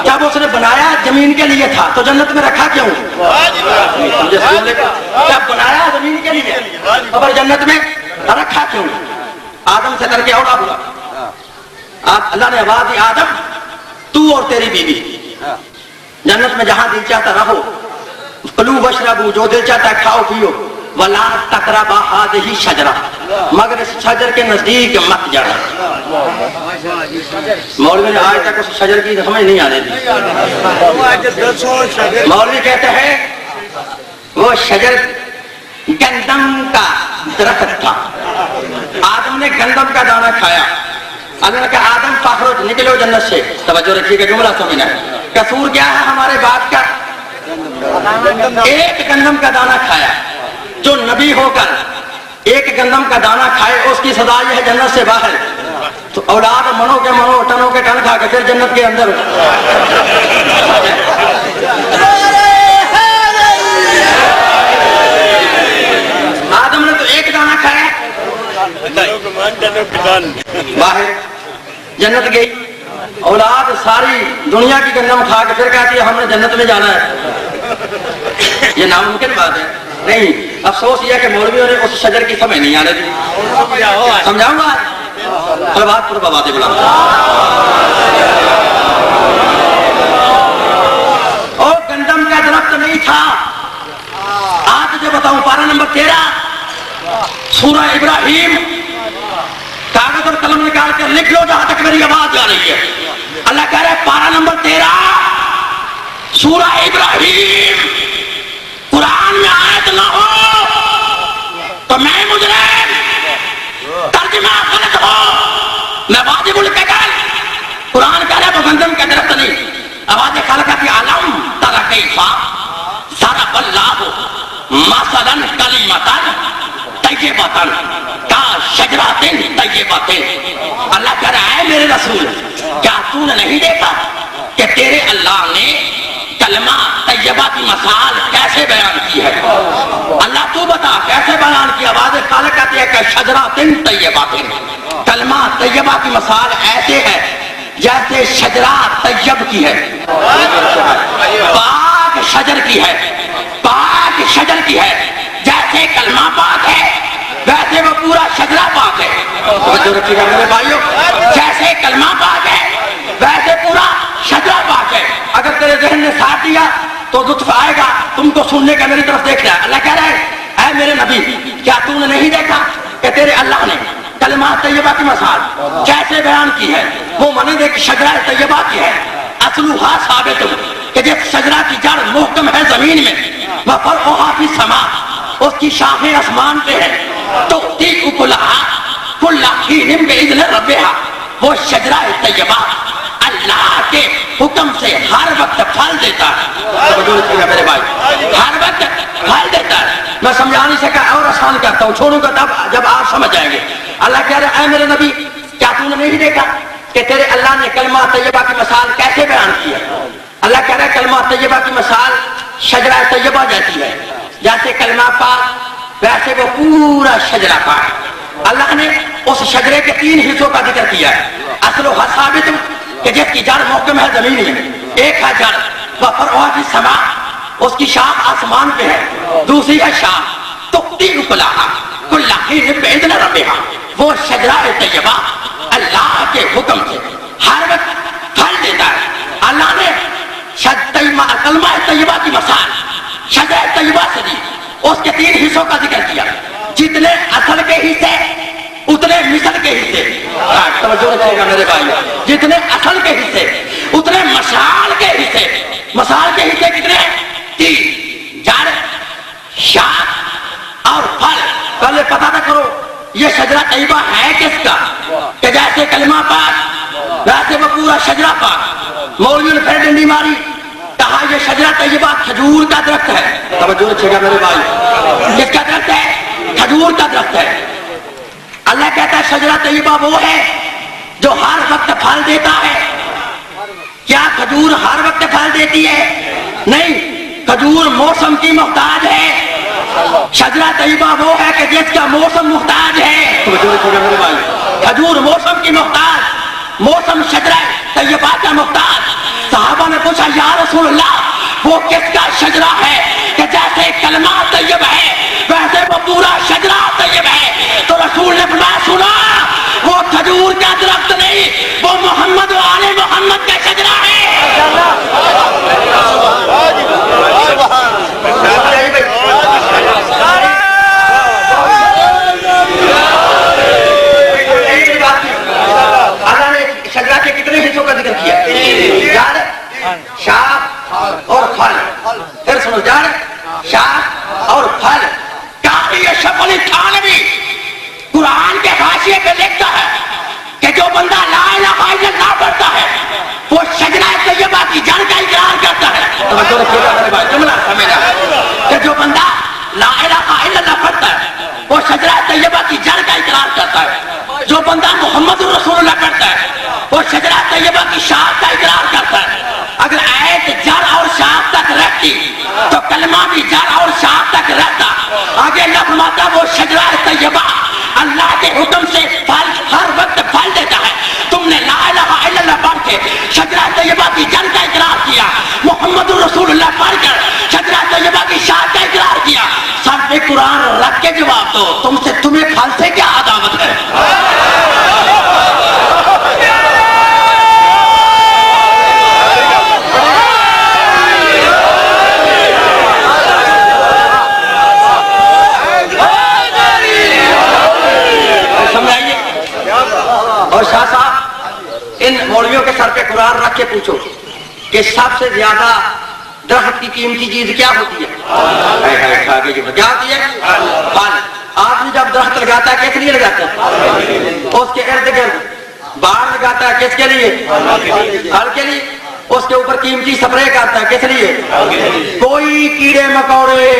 جب اس نے بنایا زمین کے لیے تھا تو جنت میں رکھا کیوں؟ جب بنایا زمین کے لیے اور جنت میں رکھا کیوں؟ آدم سے ترک اولا ہوا. اللہ نے آواز دی آدم تو اور تیری بیوی جنت میں جہاں دل چاہتا رہو، کلو واشربو جو دل چاہتا ہے کھاؤ پیو، ولا تقربا هذه الشجرہ مگر اس شجر کے نزدیک مت جانا. مولوی نے آج تک اس شجر کی سمجھ نہیں آنے دی. مولوی کہتے ہیں وہ شجر گندم کا درخت تھا. آدم نے گندم کا دانہ کھایا. اللہ نے کہا آدم فاخرج نکلو جنت سے. توجہ رکھیے گا جملہ سمجھنا ہے. قصور کیا ہے ہمارے باپ کا؟ ایک گندم کا دانہ کھایا. جو نبی ہو کر ایک گندم کا دانہ کھائے اس کی سزا یہ ہے جنت سے باہر. تو اولاد منو کے منو ٹنوں کے ٹن کھا کے پھر جنت کے اندر. آدم نے تو ایک دانہ کھایا باہر جنت گئی. اولاد ساری دنیا کی گندم کھا کے پھر کہتی ہے ہم نے جنت میں جانا ہے. یہ ناممکن بات ہے. نہیں، افسوس یہ کہ مولویوں نے اس شجر کی سمجھ نہیں آنے دی. سمجھاؤں گا بات پر بابا بلا. اور گندم کا درخت نہیں تھا. آج جو بتاؤں پارہ نمبر 13 سورہ ابراہیم. کاغذ اور قلم نکال کر لکھ لو جہاں تک میری آواز جا رہی ہے. اللہ کہہ رہا ہے پارہ نمبر 13 سورہ ابراہیم. قرآن میں آیت نہ ہو تو میں مجرم، ترجمہ غلط ہو میں واجب القتل. قرآن کہہ رہا ہے وہ گندم کا درخت نہیں. آواز خالقہ کی عالم ترى کیف ضرب اللہ مثلا کلمۃ طیبۃ کشجرۃ طیبۃ. اللہ کہہ رہا ہے میرے رسول کیا تو نے نہیں دیکھا کہ تیرے اللہ نے کلمہ طیبہ کی مثال کیسے بیان کی ہے؟ اللہ تو بتا کیسے بیان کی. آواز خالق کہتی ہے کہ شجرۃ طیبۃ. کلمہ طیبہ کی مثال ایسے ہے جیسے شجرہ طیب کی ہے، پاک شجر کی ہے. پاک شجر کی ہے. جیسے کلمہ پاک ہے ویسے وہ پورا شجرہ پاک ہے. میرے بھائیوں جیسے کلمہ پاک ہے ویسے پورا شجرہ پاک ہے. اگر تیرے ذہن نے ساتھ دیا تو لطف آئے گا تم کو سننے کا. میری طرف دیکھ رہا ہے. اللہ کہہ رہا ہے اے میرے نبی کیا تم نے نہیں دیکھا کہ تیرے اللہ نے کلمہ طیبہ کی مثال کیسے بیان کی ہے؟ وہ مانند ایک شجرہ طیبہ کی ہے. اصلھا ثابت کہ جس شجرہ کی جڑ محکم ہے زمین میں، وفرعھا فی السماء اس کی شاخیں آسمان پہ ہے. تؤتی اکلھا کل حین باذن ربھا. وہ شجرہ طیبہ اللہ کے حکم سے ہر وقت پھل دیتا ہے. میرے بھائی ہر وقت پھل دیتا ہے. میں سمجھا نہیں سکا اور آسان کرتا ہوں، چھوڑوں گا تب جب آپ سمجھ جائیں گے. اللہ کہہ رہا ہے اے میرے نبی کیا تو نے نہیں دیکھا کہ تیرے اللہ نے کلمہ طیبہ کی مثال کیسے بیان کی ہے؟ اللہ کہہ رہا ہے کلمہ طیبہ کی مثال شجرہ طیبہ جیسی ہے. جیسے کلمہ پاک ویسے وہ پورا شجرہ پاک. اللہ نے اس شجرے کے 3 حصوں کا ذکر کیا ہے. اصلھا ثابت کہ جس کی جڑ محکم ہے زمین میں، ایک ہے جڑ وفرعھا فی السماء اس کی شاخ آسمان پہ ہے. دوسری ہے شاخ تؤتی اکلھا کل حین باذن ربھا. وہ شجرہ طیبہ اللہ کے حکم سے ہر وقت پھل دیتا ہے. اللہ نے کلمہ طیبہ کی مثال شجرہ طیبہ سے دی. اس کے 3 حصوں کا ذکر کیا. جتنے اصل کے حصے اتنے مثل کے حصے. توجہ رکھیے گا میرے بھائی. جتنے اصل کے حصے اتنے مثال کے حصے. مثال کے حصے کتنے؟ 3 جڑ شاخ اور پھل. پہلے پتہ نہ کرو یہ شجرہ طیبہ ہے کس کا کہ جیسے کلمہ پاک ویسے وہ پورا شجرہ پاک. مولوی نے پھر ڈنڈی ماری کہا یہ شجرہ طیبہ کھجور کا درخت ہے. توجہ رکھیے گا میرے بھائی. کس کا درخت ہے؟ کھجور کا درخت ہے. اللہ کہتا ہے شجرہ طیبہ وہ ہے جو ہر وقت پھل دیتا ہے. کیا کھجور ہر وقت پھل دیتی ہے؟ نہیں. کھجور موسم کی محتاج ہے. شجرہ طیبہ وہ ہے کہ جس کا موسم محتاج ہے. کھجور موسم کی محتاج, موسم شجرہ طیبہ کا محتاج. صحابہ نے پوچھا یا رسول اللہ وہ کس کا شجرہ ہے کہ جیسے کلمہ طیب ہے ویسے وہ پورا شجرہ طیب ہے؟ تو رسول نے فرمایا سنا, وہ کھجور کا درخت نہیں, وہ محمد و آل محمد کا شجرہ ہے. اللہ نے شجرہ کے کتنے حصوں کا ذکر کیا؟ جڑ, شاخ اور پھل. پھر سنو, جڑ, شاخ اور پھل. قاضی اشرف علی تھانوی قرآن کے حاشیے پہ لکھتا ہے کہ جو بندہ لا الہ الا اللہ پڑھتا ہے وہ شجرہ طیبہ کی جڑ کا اقرار کرتا ہے. جملہ سمجھا کہ جو بندہ لا الہ الا اللہ پڑھتا ہے وہ شجرہ طیبہ کی جڑ کا اقرار کرتا ہے. جو بندہ محمد رسول اللہ پڑھتا ہے وہ شجرہ طیبہ کی شاخ کا اقرار کرتا ہے. اگر آیت جڑ اور شاخ تک رہتی تو کلمہ بھی جڑ اور شاخ تک رہتا. آگے اللہ فرماتا وہ شجرہ طیبہ اللہ کے حکم سے پھل ہر وقت پھل دیتا ہے. تم نے لا الہ الا اللہ پڑھ کے شجرہ طیبہ کی جڑ کا اقرار کیا, محمد رسول اللہ پڑھ کر شجرہ طیبہ کی شاخ کا اقرار کیا. سر پہ قرآن رکھ کے جواب دو, تمہیں پھل سے کیا عداوت ہے؟ اور شاہ صاحب ان مولویوں کے سر پہ قرآن رکھ کے پوچھو کہ سب سے زیادہ درخت کی قیمتی چیز کیا ہوتی ہے؟ کیا ہوتی ہے؟ پھل. آدمی جب درخت لگاتا ہے کس لیے لگاتا ہے؟ اس کے ارد گرد باڑ لگاتا ہے کس کے لیے؟ پھل کے لیے. اس کے اوپر قیمتی سپرے کرتا ہے کس لیے؟ کوئی کیڑے مکوڑے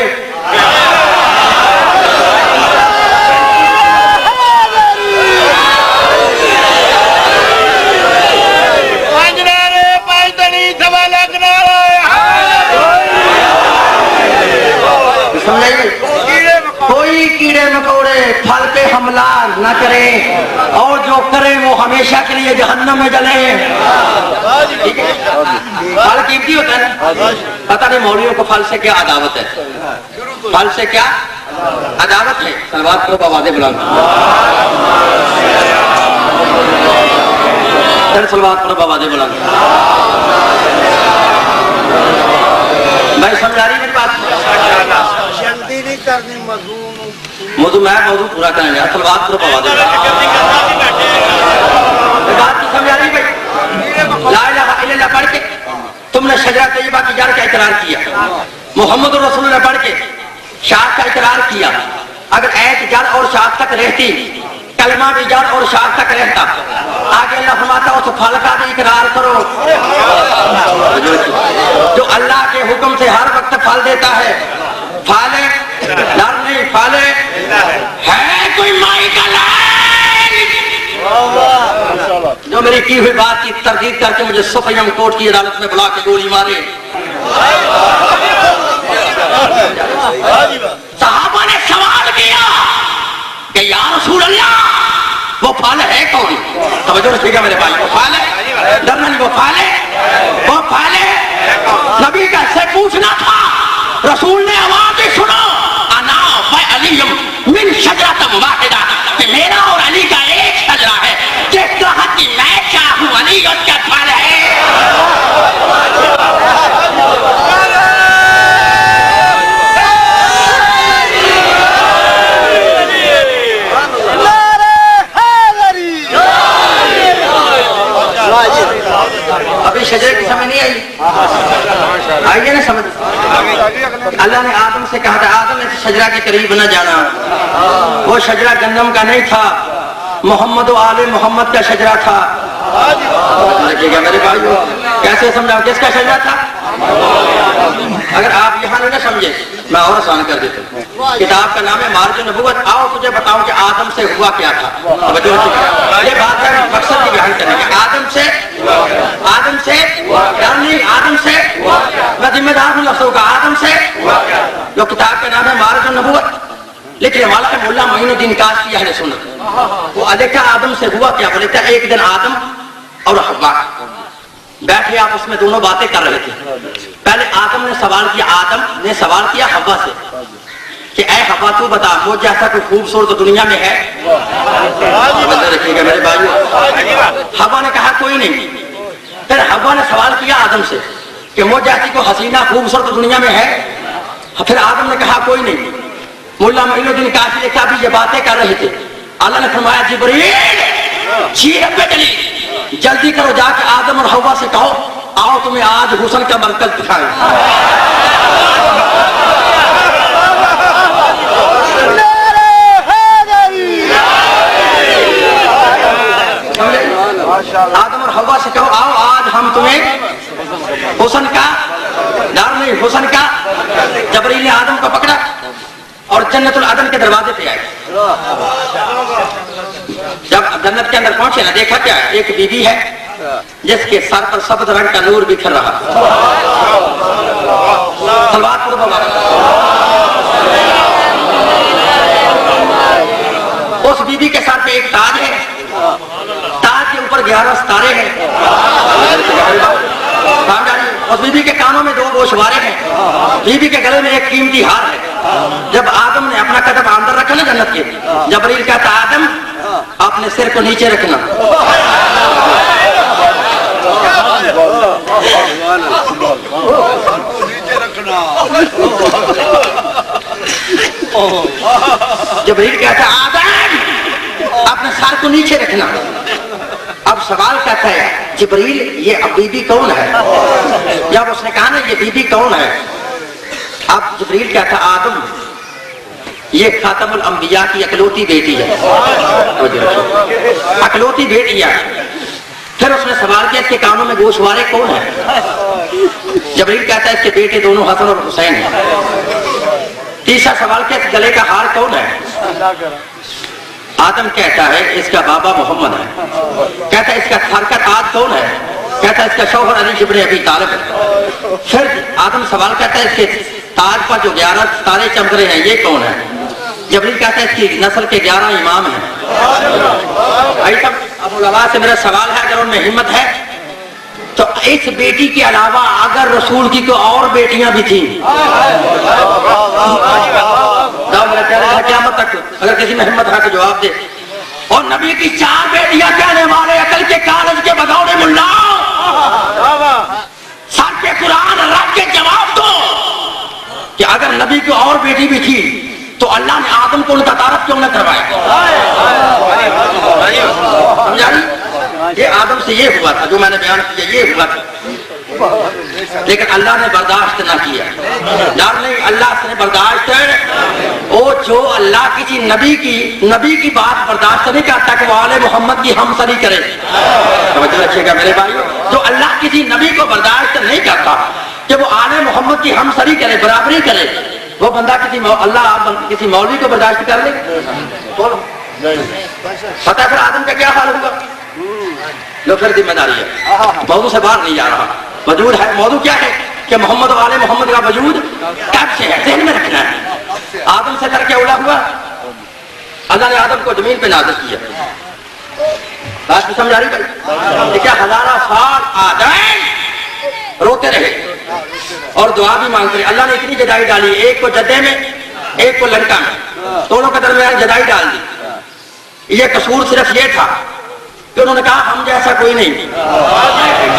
کوئی کیڑے مکوڑے پھل پہ حملہ نہ کریں, اور جو کریں وہ ہمیشہ کے لیے جہنم میں جلیں. پھل قیمتی ہوتا ہے نا, پتہ نہیں مولویوں کو پھل سے کیا عداوت ہے. پھل سے کیا عداوت ہے؟ صلوات کرو بآواز بلند, صلوات کرو بآواز بلند. بھائی سمجھا رہی میری بات؟ جلدی نہیں کرنی, موضوع میں موضوع پورا کریں گے. صلوات کرو بآواز بلند. بات کی سمجھا رہی بھائی؟ لا الہ الا اللہ پڑھ کے تم نے شجرہ طیبہ کی جڑ کا اقرار کیا, محمد رسول اللہ پڑھ کے شاخ کا اقرار کیا. اگر ایت جڑ اور شاخ تک رہتی کلمہ بھی جڑ اور شاخ تک رہتا. آگے اللہ فرماتا اس پھل کا بھی اقرار کرو جو اللہ کے حکم سے ہر وقت پھل دیتا ہے. پھل ڈر نہیں, پھل ہے کوئی مائی کا لائن جو میری کی ہوئی بات کی تردید کر کے مجھے سفیم کوٹ کی عدالت میں بلا کے گولی مارے. صحابہ نے سوال کیا کہ یا رسول اللہ وہ پھل ہے کون؟ توجہ رکھیے گا میرے بھائی, وہ پھل ہے, ڈرنا نہیں, وہ پھل ہے, وہ پھل ہے. نبی کا سے پوچھنا تھا, رسول نے آواز سنو انا و علی من شجرۃ واحدہ, کہ میرا اور علی کا ایک شجرہ ہے, جس درخت کی میں چاہوں علی اس کا پھل ہے. ابھی شجرے کی سمجھ نہیں آئی؟ آئیے نا سمجھ. اللہ نے آدم سے کہا تھا آدم نے شجرہ کے قریب نہ جانا. وہ شجرہ گندم کا نہیں تھا, محمد و آل محمد کا شجرہ تھا. میرے بھائیو کیسے سمجھاؤں کس کا شجرہ تھا؟ اگر آپ یہاں نہیں نہ سمجھے میں اور آسان کر دیتا ہوں. کتاب کا نام ہے مارج نبوت. آؤ تجھے بتاؤں کہ آدم سے ہوا کیا تھا. یہ بات ہے مقصد کی بیان کرنے کا. آدم سے میں ذمہ دار ہوں لفظوں کا. آدم سے جو کتاب کا نام ہے مارج نبوت لیکن ہمارا مولا معین الدین کاشفی اہل سنت وہ دیکھا آدم سے ہوا کیا، بولے تھا ایک دن آدم اور حوا بیٹھے آپس میں دونوں باتیں کر رہے تھے. پہلے آدم نے سوال کیا حوا سے کہ اے حوا تو بتا وہ جیسا کوئی خوبصورت دنیا میں ہے؟ رکھیے گا میرے بھائیو. حوا نے کہا کوئی نہیں. پھر حوا نے سوال کیا آدم سے کہ وہ جیسی کوئی حسینہ خوبصورت دنیا میں ہے؟ پھر آدم نے کہا کوئی نہیں. مولا معین الدین کاشفی لکھا بھی یہ باتیں کر رہے تھے. اللہ نے فرمایا جبریل چیرے پہ چلی جلدی کرو جا کے آدم اور حوا سے کہو آؤ تمہیں آج حسن کا مرکز دکھائیں. آدم اور حوا سے کہو آؤ آج ہم تمہیں حسن کا ڈر نہیں حسن کا. جبریل نے آدم کو پکڑا اور جنت العدن کے دروازے پہ آئے. جب جنت کے اندر پہنچے نا دیکھا کیا ہے، ایک بی بی ہے جس کے سر پر سبز رنگ کا نور بکھر رہا. صلوات پڑھو بابا. اس بی بی کے سر پہ ایک تاج ہے، تاج کے اوپر 11 ستارے ہیں. اس بی بی کے کانوں میں 2 گوشوارے ہیں. بی بی کے گلے میں ایک قیمتی ہار ہے. جب آدم نے اپنا قدم اندر رکھا نا جنت کے، جبریل کہتا آدم اپنے سر کو نیچے رکھنا. جبریل کہتا آدم اپنے سر کو نیچے رکھنا. اب سوال کہتا ہے جبریل یہ بی بی کون ہے؟ جب اس نے کہا نا یہ بی بی کون ہے، اب جبریل کہتا آدم یہ خاتم الانبیاء کی اکلوتی بیٹی ہے، اکلوتی بیٹی ہے. پھر اس نے سوال کیا اس کے کانوں میں گوشوارے کون ہیں؟ جبریل کہتا ہے اس کے بیٹے دونوں حسن اور حسین ہیں. تیسرا سوال کیا اس گلے کا ہار کون ہے؟ آدم کہتا ہے اس کا بابا محمد ہے. کہتا ہے اس کا سر کا تاج کون ہے؟ کہتا ہے اس کا شوہر علی ابن ابی طالب ہے. پھر آدم سوال کرتا ہے اس کے تاج پر جو 11 ستارے چمک رہے ہیں یہ کون ہے؟ جبریل کہتا ہے اس کی نسل کے 11 امام ہیں. ابو العباس سے میرا سوال ہے اگر ان میں ہمت ہے تو اس بیٹی کے علاوہ اگر رسول کی کوئی اور بیٹیاں بھی تھیں قیامت تک اگر کسی میں ہمت ہے تو جواب دے. اور نبی کی 4 بیٹیاں کہنے والے عقل کے کالج کے بغور ملا سر پہ قرآن رکھ کے جواب دو کہ اگر نبی کی اور بیٹی بھی تھی تو اللہ نے آدم کو ان کا تعارف کیوں نہ کروایا؟ سمجھا نہیں؟ یہ آدم سے یہ ہوا تھا جو میں نے بیان کیا یہ ہوا تھا، لیکن اللہ نے برداشت نہ کیا. ڈر نہیں اللہ سے برداشت ہے. وہ جو اللہ کسی نبی کی بات برداشت نہیں کرتا کہ وہ آل محمد کی ہم سری کرے. توجہ رکھیے گا میرے بھائیو. جو اللہ کسی نبی کو برداشت نہیں کرتا کہ وہ آل محمد کی ہم سری کرے برابری کرے، وہ بندہ کسی مولوی کو برداشت کر لے؟ بولو پتہ ہے پھر آدم کا کیا حال ہوگا؟ لو پھر ذمہ داری ہے، موضوع سے باہر نہیں جا رہا. وجود ہے، موضوع کیا ہے کہ محمد و آل محمد کا وجود کب سے ہے ذہن میں رکھنا ہے. آدم سے کر کے اولا ہوا، اللہ نے آدم کو زمین پہ نازل کیا. بات میں سمجھ آ رہی بھائی؟ کیا 1000 سال آدم روتے رہے اور دعا بھی مانگتے رہے. اللہ نے اتنی جدائی ڈالی، ایک کو جدے میں ایک کو لنکا میں، دونوں کے درمیان جدائی ڈال دی. یہ قصور صرف یہ تھا کہ انہوں نے کہا ہم جیسا کوئی نہیں.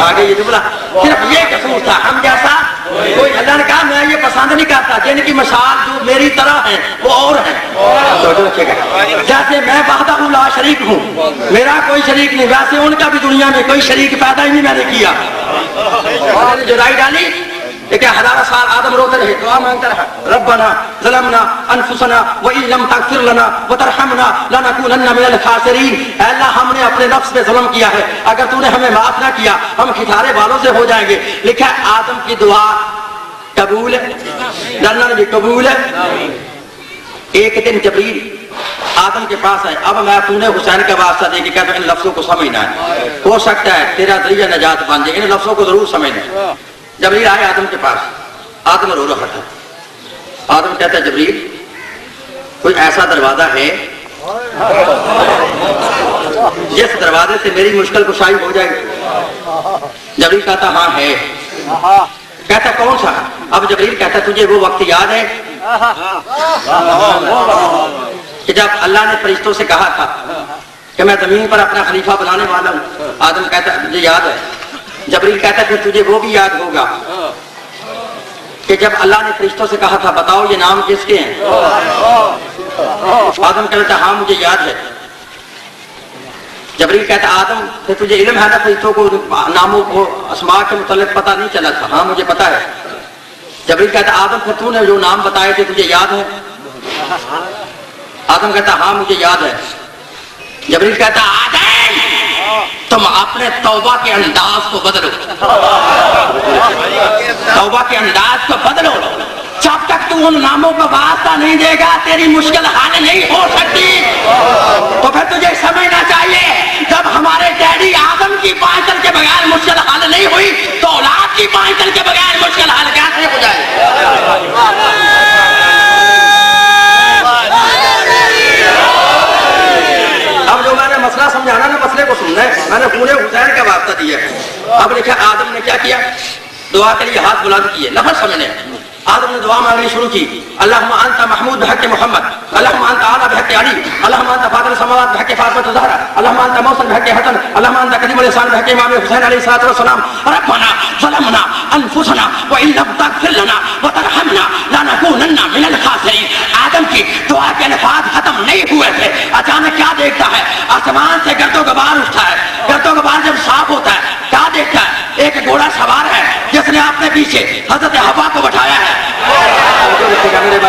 آگے یہ جملہ صرف یہ قصور تھا ہم جیسا کوئی. اللہ نے کہا میں یہ پسند نہیں کرتا جن کی مثال جو میری طرح ہے وہ اور ہے. جیسے میں وحدہ لا شریک ہوں، میرا کوئی شریک نہیں، ویسے ان کا بھی دنیا میں کوئی شریک پیدا ہی نہیں میں نے کیا. جدائی ڈالی لیکن 1000 سال آدم روتے رہے، دعا مانگتا رہا ربنا ظلمنا انفسنا وان لم تغفر لنا وترحمنا لنكونن من الخاسرین. اے اللہ ہم نے اپنے نفس پہ ظلم کیا ہے، اگر تو نے ہمیں معاف نہ کیا ہم کھٹارے والوں سے ہو جائیں گے. لکھا ہے آدم کی دعا قبول ہے، اللہ نے بھی قبول ہے. ایک دن جبریل آدم کے پاس آئے، اب میں تو نے حسین کا واسطہ دے کے کہتا ہوں ان لفظوں کو سمجھنا ہے، ہو سکتا ہے تیرا ذریعہ نجات بن جائے، ان لفظوں کو ضرور سمجھنا. جبریل آئے آدم کے پاس، آدم رو رہا تھا. آدم کہتا ہے جبریل کوئی ایسا دروازہ ہے جس دروازے سے میری مشکل کشائی ہو جائے؟ جبریل کہتا ہاں ہے. کہتا کون سا؟ اب جبریل کہتا تجھے وہ وقت یاد ہے کہ جب اللہ نے فرشتوں سے کہا تھا کہ میں زمین پر اپنا خلیفہ بنانے والا ہوں؟ آدم کہتا مجھے یاد ہے. جبریل کہتا پھر تجھے وہ بھی یاد ہوگا کہ جب اللہ نے فرشتوں سے کہا تھا بتاؤ یہ نام کس کے ہیں؟ آدم کہتا ہاں مجھے یاد ہے. جبریل کہتا آدم پھر تجھے علم ہے نا فرشتوں کو ناموں کو اسماء کے متعلق پتہ نہیں چلا تھا؟ ہاں مجھے پتہ ہے. جبریل کہتا آدم پھر تو نے جو نام بتائے تھے تجھے یاد ہے؟ آدم کہتا ہاں مجھے یاد ہے. جبریل کہتا آدم تم اپنے توبہ کے انداز کو بدلو، توبہ کے انداز کو بدلو. جب تک تو ان ناموں کا واسطہ نہیں دے گا تیری مشکل حل نہیں ہو سکتی. تو پھر تجھے سمجھنا چاہیے جب ہمارے ڈیڈی آدم کی پائتل کے بغیر مشکل حل نہیں ہوئی تو اولاد کی پائتل کے بغیر مشکل حل کیسے ہو جائے؟ اب جو میں نے مسئلہ سمجھانا نا مسئلے کو سننا ہے. میں نے پورے حسین کا واسطہ دیا ہے. اب لکھا آدم نے کیا کیا؟ دعا کے لیے ہاتھ بلند کیے. لفظ سمجھنے آدم نے دعا مانگنی شروع کی. اللہم انت محمود بحق محمد، اللہم انت اعلیٰ بحق علی، اللہم انت فاطر السماوات بحق فاطمۃ الزہرا، اللہم انت موصل بحق حسن، اللہم انت قدیم الانسان بحق امام حسین علیہ الصلوۃ والسلام. ربنا ظلمنا انفسنا وان لم تغفر لنا وترحمنا لنکونن من الخاسرین. آدم کی دعا کے الفاظ ختم نہیں ہوئے تھے. اچانک کیا دیکھتا ہے؟ آسمان سے گرد و غبار اٹھتا ہے. گرد و غبار جب صاف ہوتا ہے کیا دیکھتا ہے؟ ایک گھوڑا سوار ہے جس نے اپنے پیچھے حضرت حوا کو بٹھایا ہے.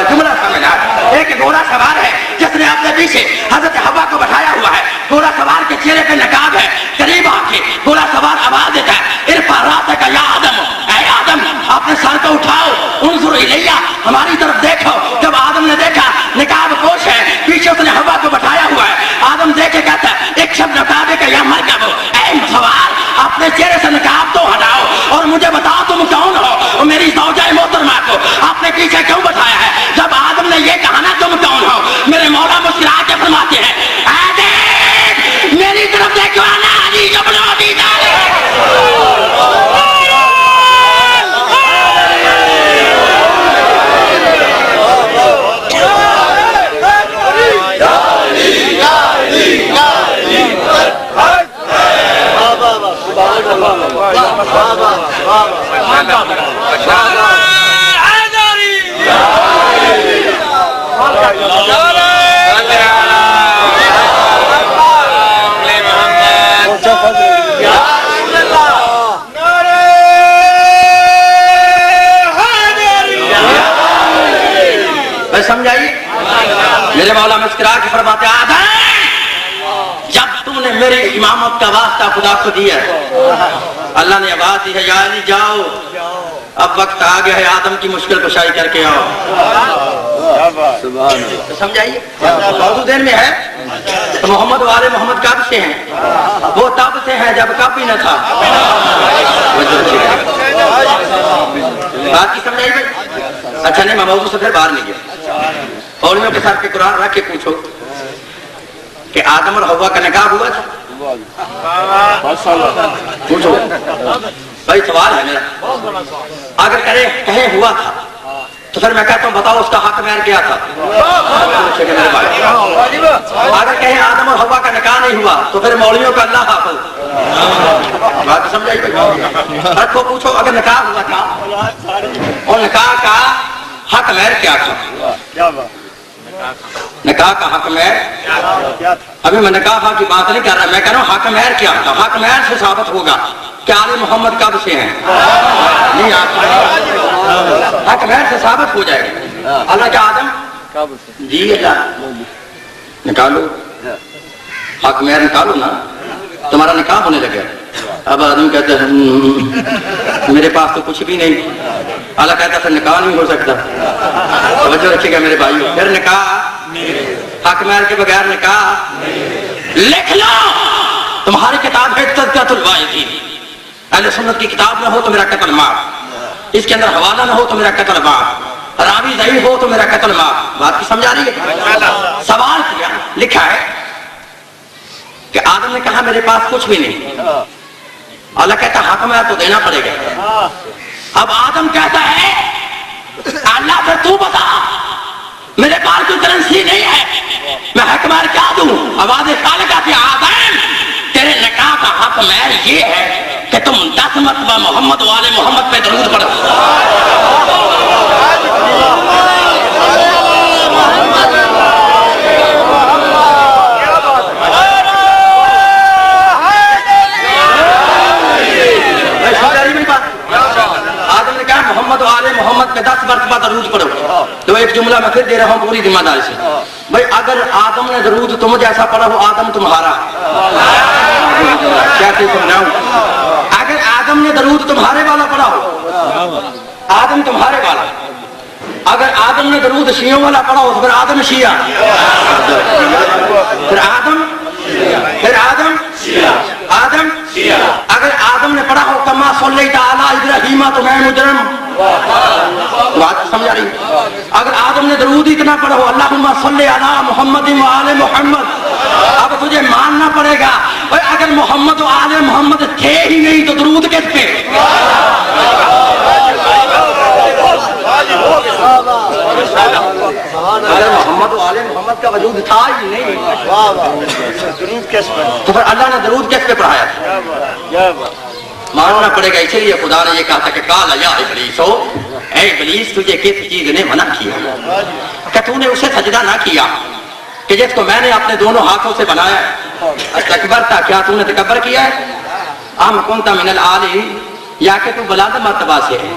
جملہ سمجھنا. ایک گھوڑا سوار ہے جس نے اپنے پیچھے حضرت حوا کو بٹھایا ہوا ہے. گھوڑا سوار کے چہرے پہ نقاب ہے. قریب آ کے گھوڑا سوار آواز دیتا ہے ارفع راسک یا آدم، اے آدم اپنے سر کو اٹھاؤ. انظر الیہ، ہماری طرف دیکھو. جب آدم نے دیکھا نقاب پوش ہے، پیچھے اس نے حوا کو بٹھایا ہوا ہے. آدم دیکھے کہتا ہے ایک شب نقاب کا یا مرکب، اے سوار اپنے چہرے سے نقاب تو ہٹاؤ اور مجھے بتاؤ تم کون ہو. اور میری زوجہ محترمہ کو اپنے پیچھے کیوں بٹھایا ہے؟ جب آدم نے یہ کہا نا تم کون ہو، میرے مولا مسکرا کے فرماتے ہیں آدم میری طرف دیکھو انا علی ابن ابی طالب. سمجھائیے میرے مولا مسکرا کے فرماتے آدم جب تم نے میری امامت کا واسطہ خدا کو دیا، اللہ نے آواز دی ہے یا علی جاؤ، اب وقت آ گیا ہے آدم کی مشکل کشائی کر کے آؤ. سمجھائیے موضوع دین میں ہے تو محمد والے محمد کب سے ہیں؟ وہ تب سے ہیں جب کب بھی نہ تھا. بات کی سمجھائی بھائی؟ اچھا نہیں میں موضوع سے پھر باہر نہیں گیا. اولیوں کے ساتھ قرآن رکھ کے پوچھو کہ آدم اور حوا کا نکاح ہوا تھا؟ پوچھو بھائی، سوال ہے میرا. اگر کہیں ہوا تھا تو پھر میں کہتا ہوں بتاؤ اس کا حق مہر کیا تھا؟ اگر کہیں آدم اور حوا کا نکاح نہیں ہوا تو پھر مولویوں کا اللہ حافظ. بات سمجھائی بھائی؟ رکھو پوچھو اگر نکاح ہوا تھا اور نکاح کا حق مہر کیا تھا؟ نکاح کا حق مہر ابھی میں نکاح کی بات نہیں کر رہا، میں کہہ رہا ہوں حق مہر کیا تھا. حق مہر سے ثابت ہوگا کہ آل محمد کب سے ہیں. نہیں حق مہر سے ثابت ہو جائے گا. اللہ کیا آدم جی اللہ نکالو حق مہر نکالو نا، تمہارا نکاح ہونے لگے. اب آدم کہتے ہیں میرے پاس تو کچھ بھی نہیں. اللہ کہتا پھر نکاح نہیں ہو سکتا. توجہ رکھیے گا میرے بھائیو، پھر نکاح حق مہر کے بغیر نکاح. لکھ لو تمہاری کتاب ہے تذکرۃ الواعظین، اہل سنت کی کتاب نہ ہو تو میرا قتل معاف، اس کے اندر حوالہ نہ ہو تو میرا قتل معاف، راوی مدعی ہو تو میرا قتل معاف. بات کی سمجھا رہی ہے؟ سوال کیا, لکھا ہے کہ آدم نے کہا میرے پاس کچھ بھی نہیں. اللہ کہتا حق میں تو دینا پڑے گا. اب آدم کہتا ہے اللہ پھر تو بتا میرے پاس کوئی کرنسی نہیں ہے, میں حق مار کیا دوں؟ آواز خالقہ کی آدم تیرے نکاح کا حق مہر یہ ہے کہ تم 10 مرتبہ محمد والے محمد پہ درود پڑھو. آدم نے کہا محمد والے محمد پہ 10 مرتبہ درود پڑھو. تو ایک جملہ میں پھر دے رہا ہوں پوری ذمہ داری سے. بھائی اگر آدم نے درود تم جیسا پڑھا ہو, آدم تمہارا, کیا سمجھاؤں؟ اگر آدم نے درود تمہارے والا پڑھا ہو, آدم تمہارے والا. اگر آدم نے درود شیعوں والا پڑھا ہو تو پھر آدم شیعہ, پھر آدم آدم. اگر آدم نے پڑھا ہو کما صلیت علی ابراہیم تو میں مجرم. بات سمجھا رہی؟ اگر آدم نے درود اتنا پڑھا ہو اللہم صلی علی محمد و آل محمد, اب تجھے ماننا پڑے گا اگر محمد و آل محمد تھے ہی نہیں تو درود کس پہ؟ اگر محمد و آل محمد کا وجود تھا ہی نہیں تو پھر اللہ نے درود کس پہ پڑھایا؟ ماننا پڑے گا. اسی لیے خدا نے یہ کہا تھا کہ قال یا ابلیس, اے ابلیس تجھے کس چیز نے منع کیا کہ تو نے اسے سجدہ نہ کیا کہ جس کو میں نے اپنے دونوں ہاتھوں سے بنایا؟ استکبرت, کیا تو نے تکبر کیا ہے؟ ام کنت من العالی, یا کہ تو بلند مرتبہ سے ہے.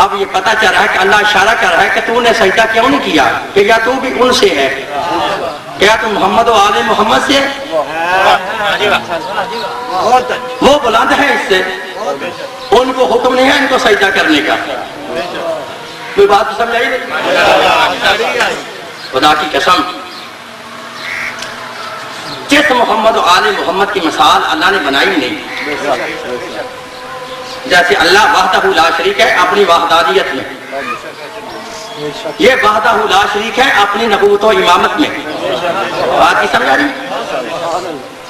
اب یہ پتہ چل رہا ہے کہ اللہ اشارہ کر رہا ہے کہ تو نے سجدہ کیوں نہیں کیا, کہ یا تو بھی ان سے ہے, کیا تو محمد و آل محمد سے ہے؟ وہ بلند ہے اس سے, ان کو حکم نہیں ہے ان کو سجدہ کرنے کا. کوئی بات سمجھ آئی؟ خدا کی قسم جس محمد و آل محمد کی مثال اللہ نے بنائی نہیں. جیسے اللہ وحدہ لا شریک ہے اپنی وحدانیت میں, یہ وحدہ لا شریک ہے اپنی نبوت و امامت میں. بات کی سمجھ آ رہی؟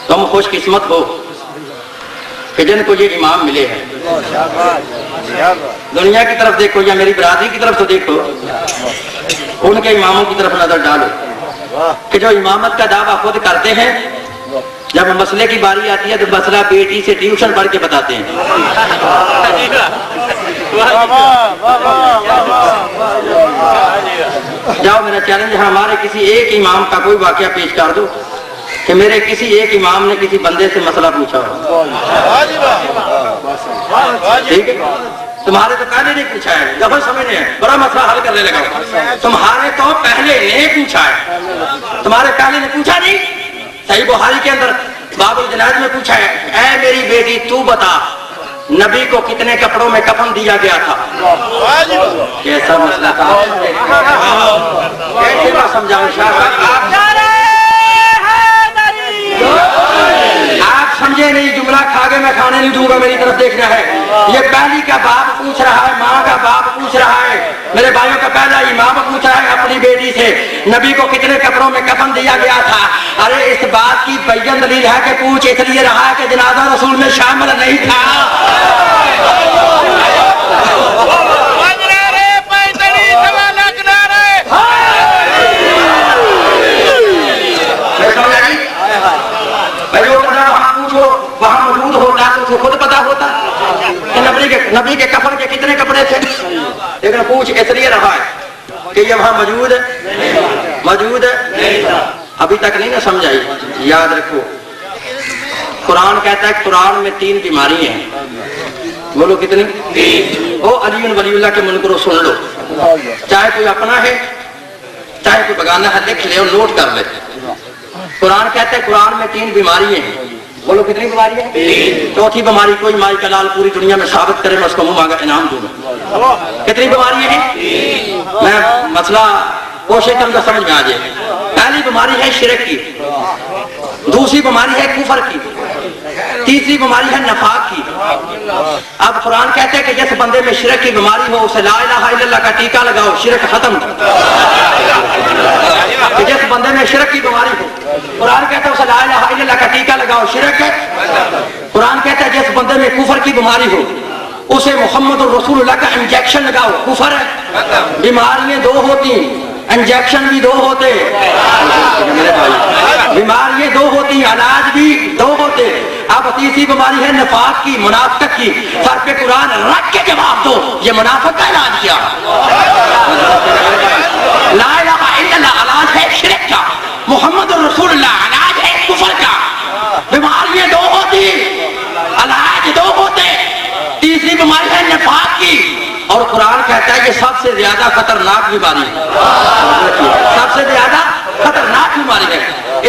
تم خوش قسمت ہو کہ جن کو یہ امام ملے ہیں. دنیا کی طرف دیکھو یا میری برادری کی طرف تو دیکھو, ان کے اماموں کی طرف نظر ڈالو کہ جو امامت کا دعویٰ خود کرتے ہیں, جب مسئلے کی باری آتی ہے تو مسئلہ بیٹی سے ٹیوشن پڑھ کے بتاتے ہیں. جاؤ میرا چیلنج ہے, ہمارے کسی ایک امام کا کوئی واقعہ پیش کر دو کہ میرے کسی ایک امام نے کسی بندے سے مسئلہ پوچھا ہو. ٹھیک ہے, تمہارے تو پہلے نہیں پوچھا ہے, جب سمجھنے ہیں بڑا مسئلہ حل کرنے لگا. تمہارے تو پہلے نے پوچھا ہے, تمہارے پہلے نے پوچھا نہیں. صحیح بخاری کے اندر باب الجنائز میں پوچھا ہے, اے میری بیٹی تو بتا نبی کو کتنے کپڑوں میں کفن دیا گیا تھا؟ کیسا مسئلہ تھا, کیسے میں سمجھاؤں شاہ آپ سمجھے نہیں, جملہ کھا کے میں کھانے نہیں دوں گا, میری طرف دیکھنا ہے. یہ پہلی کا باپ پوچھ رہا ہے, ماں کا باپ پوچھ رہا ہے, میرے بھائیوں کا پہلا امام پوچھ رہا ہے اپنی بیٹی سے نبی کو کتنے کپڑوں میں کفن دیا گیا تھا. ارے اس بات کی بیان دلیل ہے کہ پوچھ اس لیے رہا ہے کہ جنازہ رسول میں شامل نہیں تھا. وہاں موجود ہوتا تو خود پتا ہوتا کہ نبی کے کفن کے کتنے کپڑے تھے, لیکن پوچھ اس لیے رہا ہے کہ یہ وہاں موجود ہے. ابھی تک نہیں نہ سمجھائی, یاد رکھو قرآن کہتا ہے قرآن میں 3 بیماری ہیں. بولو کتنی؟ 3. او علی ولی اللہ کے منکرو سن لو, چاہے کوئی اپنا ہے چاہے کوئی بگانا ہے, لکھ لے اور نوٹ کر لے. قرآن کہتا ہے قرآن میں 3 بیماری ہیں. بولو کتنی بیماری ہے؟ 4تھی بیماری کوئی مائی کا لال پوری دنیا میں ثابت کرے میں اس کو منہ مانگا انعام دوں گا. کتنی بیماری ہیں؟ میں مسئلہ کوشش کروں گا سمجھ میں آ جائے. پہلی بیماری ہے شرک کی, دوسری بیماری ہے کفر کی, تیسری بیماری ہے نفاق کی. اب قرآن کہتے ہیں کہ جس بندے میں شرک کی بیماری ہو اسے لا الہ الا اللہ کا ٹیکہ لگاؤ, شرک ختم. کہ جس بندے میں شرک کی بیماری ہو, قرآن کہتا ہے اسے لا الہ الا اللہ کا ٹیکہ لگاؤ, شرک ہے. قرآن کہتا ہے جس بندے میں کفر کی بیماری ہو اسے محمد الرسول اللہ کا انجیکشن لگاؤ, کفر ہے. بیماریاں دو ہوتی ہیں, انجیکشن بھی دو ہوتے, بیماریاں دو ہوتی, علاج بھی دو ہوتے. اب تیسری بیماری ہے نفاق کی, منافقت کی. سر پہ قرآن رکھ کے جواب دو, یہ منافق کا علاج کیا؟ لا الہ الا اللہ علاج ہے شرک کا, محمد الرسول اللہ علاج ہے کفر کا. بیماریاں دو ہوتی, علاج دو ہوتے. تیسری بیماری ہے نفاق کی, اور قرآن کہتا ہے کہ سب سے زیادہ خطرناک بیماری ہے, سب سے زیادہ خطرناک بیماری ہے.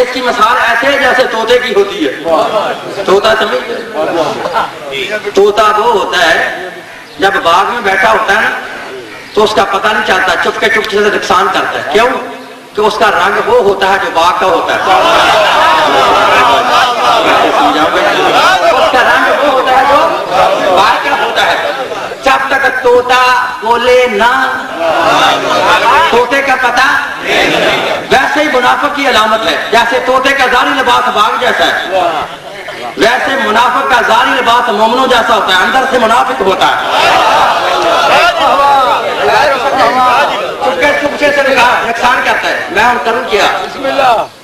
اس کی مثال ایسے ہے جیسے طوطے کی ہوتی ہے. طوطا سمجھ, طوطا وہ ہوتا ہے جب باغ میں بیٹھا ہوتا ہے نا تو اس کا پتہ نہیں چلتا, چپکے چپکے سے نقصان کرتا ہے. کیوں؟ کہ اس کا رنگ وہ ہوتا ہے جو باغ کا ہوتا ہے. اس کا رنگ وہ ہوتا ہے جو باغ کا ہوتا ہے. جب تک طوطا بولے نہ طوطے کا پتہ, ویسے ہی منافق کی علامت ہے. جیسے طوطے کا ظاہری لباس باغ جیسا ہے, ویسے منافق کا ظاہری لباس مومنوں جیسا ہوتا ہے, اندر سے منافق ہوتا ہے. چپکے سے نقصان کرتا ہے. میں ان کروں کیا؟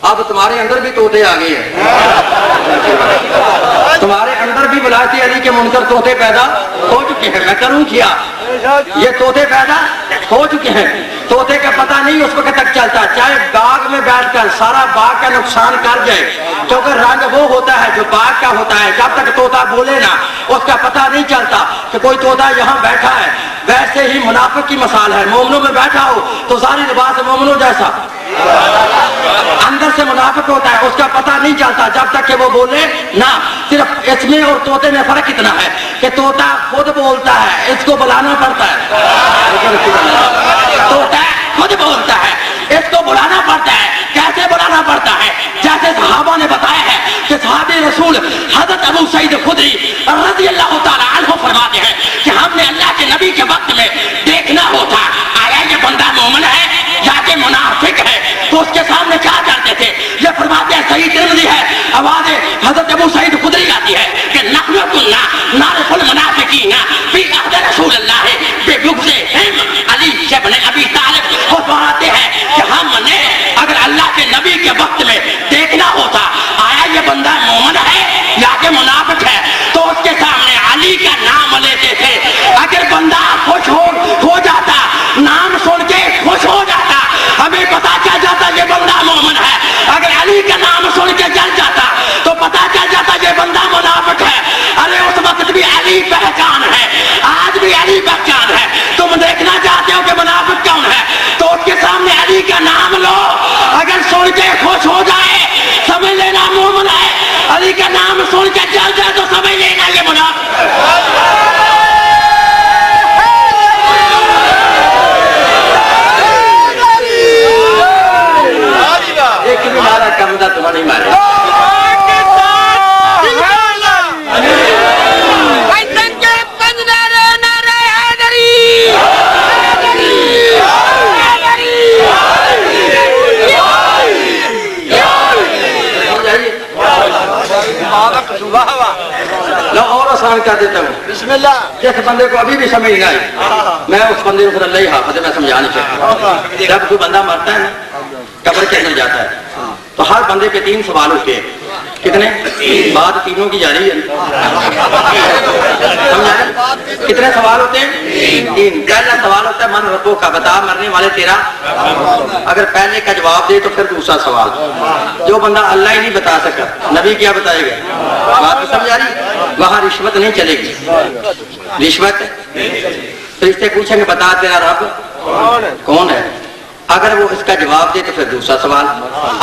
اب تمہارے اندر بھی طوطے آ گئے ہیں, تمہارے اندر بھی ولایت علی کے منکر طوطے پیدا ہو چکے ہیں. میں کروں کیا؟ یہ طوطے پیدا ہو چکے ہیں. طوطے کا پتہ نہیں اس وقت تک چلتا چاہے باغ میں بیٹھ کر سارا باغ کا نقصان کر جائے, کیونکہ رنگ وہ ہوتا ہے جو باغ کا ہوتا ہے. جب تک طوطا بولے نا اس کا پتہ نہیں چلتا کہ کوئی طوطا یہاں بیٹھا ہے. ویسے ہی منافق کی مثال ہے, مومنوں میں بیٹھا ہو تو ظاہری لباس مومنوں جیسا, اندر سے منافق ہوتا ہے, اس کا پتہ نہیں چلتا جب تک کہ وہ بولے نہ. صرف اس میں اور طوطے میں فرق اتنا ہے کہ طوطا خود بولتا ہے, اس کو بلانا پڑتا ہے. طوطا خود بولتا ہے, اس کو بلانا پڑتا ہے. کیسے بلانا پڑتا ہے؟ جیسے صحابہ نے بتایا ہے کہ صحابی رسول حضرت ابو سعید خدری رضی اللہ تعالیٰ عنہ فرماتے ہیں کہ ہم نے اللہ کے نبی کے وقت میں دیکھنا ہوتا آیا یہ بندہ مومن ہے یا کہ منافق ہے, تو اس کے سامنے کیا کرتے تھے؟ یہ فرماتے ہیں صحیح ترمذی ہے, آواز حضرت ابو سعید خدری آتی ہے کہ نحن كنا نعرف المنافقین فی عہد رسول اللہ ببغضهم علی ابن ابی طالب. وہ فرماتے ہیں کہ ہم نے اگر اللہ کے نبی کے وقت میں دیکھنا ہوتا آیا یہ بندہ مومن ہے یا کہ منافق ہے, تو اس کے سامنے علی کا نام لیتے تھے. اگر بندہ خوش ہو جاتا, نام سن کے خوش ہو جاتا, ہمیں پتا چل جاتا یہ بندہ مومن ہے. اگر علی کا نام سن کے چل جاتا تو پتا چل جاتا یہ بندہ منافق ہے. ارے اس وقت بھی علی پہچان ہے, آج بھی علی پہچان ہے. تم دیکھنا چاہتے ہو کہ منافق کون ہے تو اس کے سامنے علی کا نام لو, اگر سن کے خوش ہو جائے سمجھ لینا مومن ہے. علی کا نام سن کے چل جائے تو سمجھ لینا یہ منافق ہے. ایک بھی مارا کم تھا تمہیں نہیں مارے. لو اور آسان کر دیتا ہوں, بسم اللہ. جس بندے کو ابھی بھی سمجھ نہ آئی, میں اس بندے کو پھر اللہ حافظ میں سمجھا نہیں سکتا. جب کوئی بندہ مرتا ہے نا, قبر کے اندر جاتا ہے, تو ہر بندے پہ 3 سوال ہوتے ہیں. کتنے؟ بات تینوں کی جاری ہے. کتنے سوال ہوتے ہیں؟ 3. پہلا سوال ہوتا ہے من ربوں کا, بتا مرنے والے تیرا. اگر پہلے کا جواب دے تو پھر دوسرا سوال, جو بندہ اللہ ہی نہیں بتا سکا نبی کیا بتائے گا؟ بات تو سمجھ آ رہی؟ وہاں رشوت نہیں چلے گی. رشوت فرشتے پوچھیں گے بتا تیرا رب کون ہے. اگر وہ اس کا جواب دے تو پھر دوسرا سوال.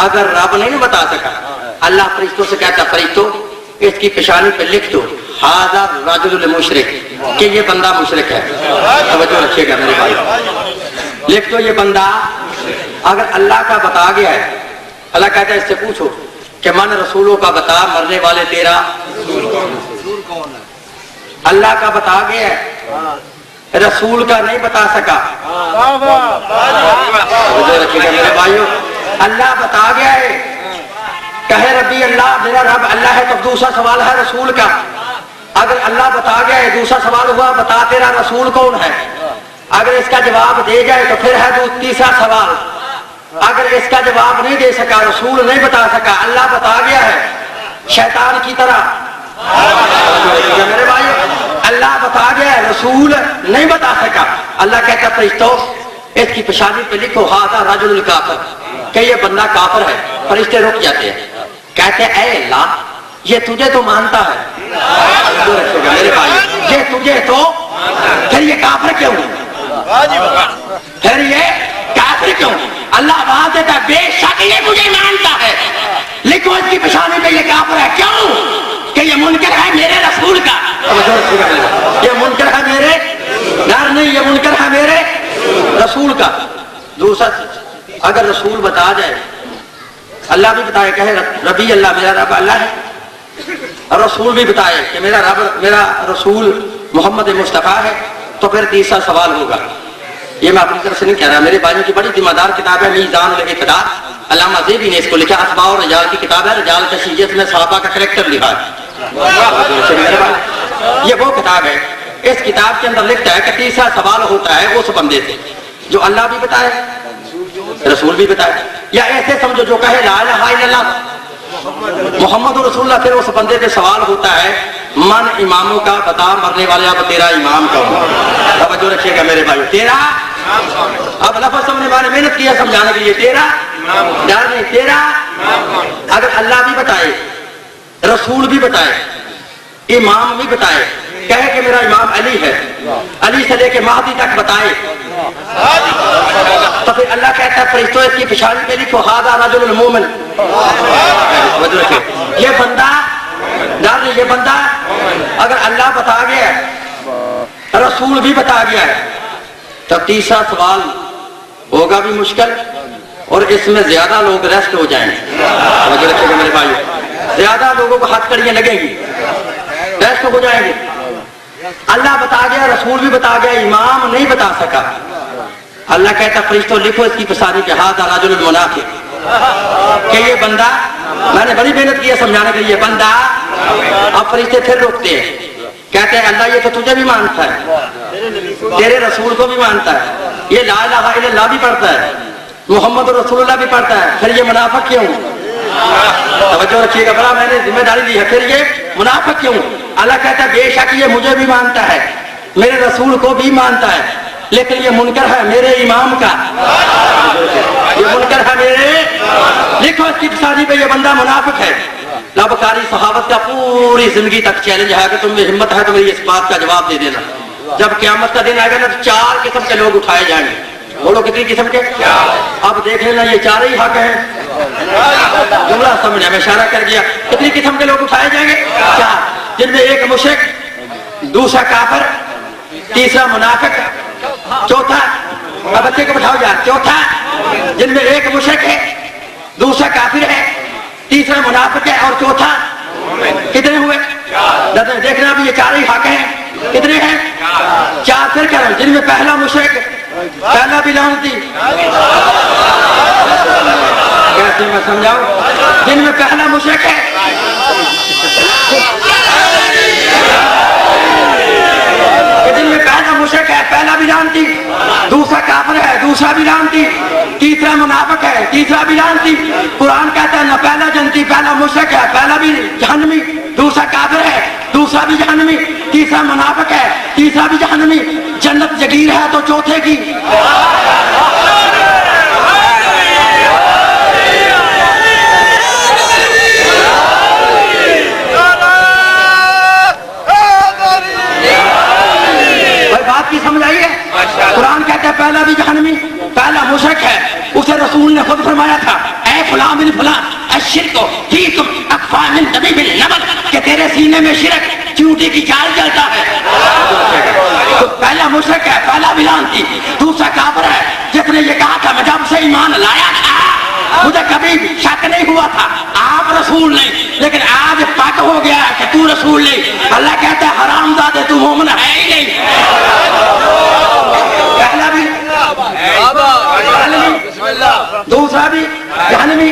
اگر رب نہیں بتا سکا, اللہ فرشتوں سے کہتا فرشتوں اس کی پیشانی پہ لکھ دو ھذا رجل مشرک, کہ یہ بندہ مشرک ہے. توجہ رکھیے گا میرے بھائی, لکھ دو یہ بندہ. اگر اللہ کا بتا گیا ہے, اللہ کہتا ہے اس سے پوچھو کہ من رسولوں کا بتا مرنے والے تیرا. اللہ کا بتا گیا ہے, رسول کا نہیں بتا سکا. میرے بھائیو, اللہ بتا گیا ہے, کہے ربی اللہ, میرا رب اللہ ہے. تو دوسرا سوال ہے رسول کا. اگر اللہ بتا گیا ہے, دوسرا سوال ہوا بتا تیرا رسول کون ہے. اگر اس کا جواب دے جائے تو پھر ہے تیسرا سوال. اگر اس کا جواب نہیں دے سکا, رسول نہیں بتا سکا, اللہ بتا گیا ہے شیطان کی طرح. میرے بھائی, اللہ بتا گیا ہے, رسول نہیں بتا سکا. اللہ کہتا فرشتوں اس کی پیشانی پہ لکھو ھذا رجل الکافر, کہ یہ بندہ کافر ہے. فرشتے رک جاتے ہیں, کہتے ہیں اے اللہ یہ تجھے تو مانتا ہے. میرے بھائی, یہ تجھے تو, پھر یہ کافر کیوں, پھر یہ کافر کیوں. اللہ آواز دیتا ہے بے شک یہ مجھے مانتا ہے, لکھو اس کی پیشانی پہ یہ کافر ہے. کیوں؟ کہ یہ منکر ہے میرے رسول کا. یہ منکر ہے میرے, ڈر نہیں, یہ منکر ہے میرے رسول کا. دوسرا اگر رسول بتا جائے, اللہ بھی بتائے کہے ربی اللہ, میرا رب اللہ ہے, اور رسول بھی بتائے کہ میرا رب, میرا رسول محمد مصطفیٰ ہے, تو پھر تیسرا سوال ہوگا. یہ میں اپنی طرف سے نہیں کہہ رہا, میرے بھائیوں کی بڑی ذمہ دار کتاب ہے میزان الاعتدال, علامہ زیبی نے اس کو لکھا. اسماء اور رجال کی کتاب ہے, رجال کا شیعت میں صحابہ کا کریکٹر لکھا ہے. یہ وہ کتاب ہے, اس کتاب کے اندر لکھتا ہے کہ تیسرا سوال ہوتا ہے اس بندے سے جو اللہ بھی بتائے رسول بھی بتائے, یا ایسے سمجھو جو کہے لا الہ الا اللہ محمد رسول اللہ. پھر اس بندے سے سوال ہوتا ہے من اماموں کا, بتا مرنے والے اب تیرا امام کون. توجہ رکھیے گا میرے بھائی, تیرا, اب لفظ سمجھنے والے محنت کیا سمجھانے کے لیے, تیرا ڈر نہیں, تیرا. اگر اللہ بھی بتائے, رسول بھی بتائے, امام بھی بتائے, کہے کہ میرا امام علی ہے, علی سے لے کے مہدی تک بتائے, تو پھر اللہ کہتا ہے فرشتوں اس کی پیشانی پہ لکھو ھذا رجل المؤمن. یہ بندہ, ڈر نہیں, یہ بندہ اگر اللہ بتا گیا ہے, رسول بھی بتا گیا ہے, تب تیسرا سوال ہوگا بھی مشکل, اور اس میں زیادہ لوگ ریسٹ ہو جائیں گے. میرے بھائی, زیادہ لوگوں کو ہاتھ کڑیاں لگیں گی, ریسٹ ہو جائیں گے. اللہ بتا گیا, رسول بھی بتا گیا, امام نہیں بتا سکا. اللہ کہتا فرشتوں لکھو اس کی پیشانی پہ ھذا رجل المنافق, کہ یہ بندہ, میں نے بڑی محنت کی ہے سمجھانے کے لیے, بندہ. اب فرشتے پھر روکتے ہیں, کہتے ہیں اللہ یہ تو تجھے بھی مانتا ہے, تیرے رسول کو بھی مانتا ہے, یہ لا الہ الا اللہ بھی پڑھتا ہے, محمد رسول اللہ بھی پڑھتا ہے, پھر یہ منافق کیوں. توجہ رکھیے گا, بڑا میں نے ذمہ داری لی ہے, پھر یہ منافق کیوں. اللہ کہتا ہے بے شک یہ مجھے بھی مانتا ہے, میرے رسول کو بھی مانتا ہے, لیکن یہ منکر ہے میرے امام کا, یہ منکر ہے میرے. لکھو اس کی پیشانی پہ یہ بندہ منافق ہے. لبکاری صحابت کا پوری زندگی تک چیلنج ہے کہ تم میں ہمت ہے تو میری اس بات کا جواب دے دینا. جب قیامت کا دن آئے گا نا تو 4 قسم کے لوگ اٹھائے جائیں گے. بولو کتنی قسم کے؟ اب دیکھ لینا یہ 4 ہی حق ہیں. جملہ سمجھا, میں اشارہ کر گیا. کتنی قسم کے لوگ اٹھائے جائیں گے؟ 4, جن میں ایک مشرک, دوسرا کافر, تیسرا منافق, چوتھا, اب بچے کو بٹھاؤ یار, چوتھا جن میں ایک مشرک ہے, دوسرا کافر ہے, تیسرا منافق ہے, اور چوتھا. کتنے ہوئے؟ دیکھنا اب یہ 4 ہی حق ہیں. کتنے ہیں؟ 4. پھر کہہ رہا ہوں, جن میں پہلا مشرک, پہلا بھی لعنتی, کیسے میں سمجھاؤں, جن میں پہلا مشرک ہے, جن میں پہلا مشرک ہے, پہلا بھی لعنتی, دوسرا کافر ہے, دوسرا بھی لعنتی, تیسرا منافق ہے, تیسرا بھی لعنتی. قرآن کہتا ہے نہ پہلا جنتی, پہلا مشرک ہے, پہلا بھی جہنمی, دوسرا کافر ہے, دوسرا بھی جہنمی, تیسرا منافق ہے, تیسرا بھی جہنمی. جنت جگیر ہے تو چوتھے کی. بات کی سمجھ آئی ہے؟ قرآن کہتا ہے پہلا بھی جہنمی, پہلا مشرک ہے. اسے رسول نے خود فرمایا تھا اے فلاں بن فلاں الشرک فیکم اخفی من دبیب النمل, کہ تیرے سینے میں شرک چیونٹی کی چال جلتا ہے. تو پہلا مشرک ہے, پہلا بھی لعنتی, دوسرا کافر ہے جس نے یہ کہا تھا میں جب سے ایمان لایا تھا مجھے کبھی شک نہیں ہوا تھا, آپ رسول نہیں, لیکن آج پاک ہو گیا کہ تو رسول نہیں؟ اللہ کہتا ہے حرام زادے تو مومن ہے ہی نہیں۔ پہلا بھی دوسرا بھی جہنمی،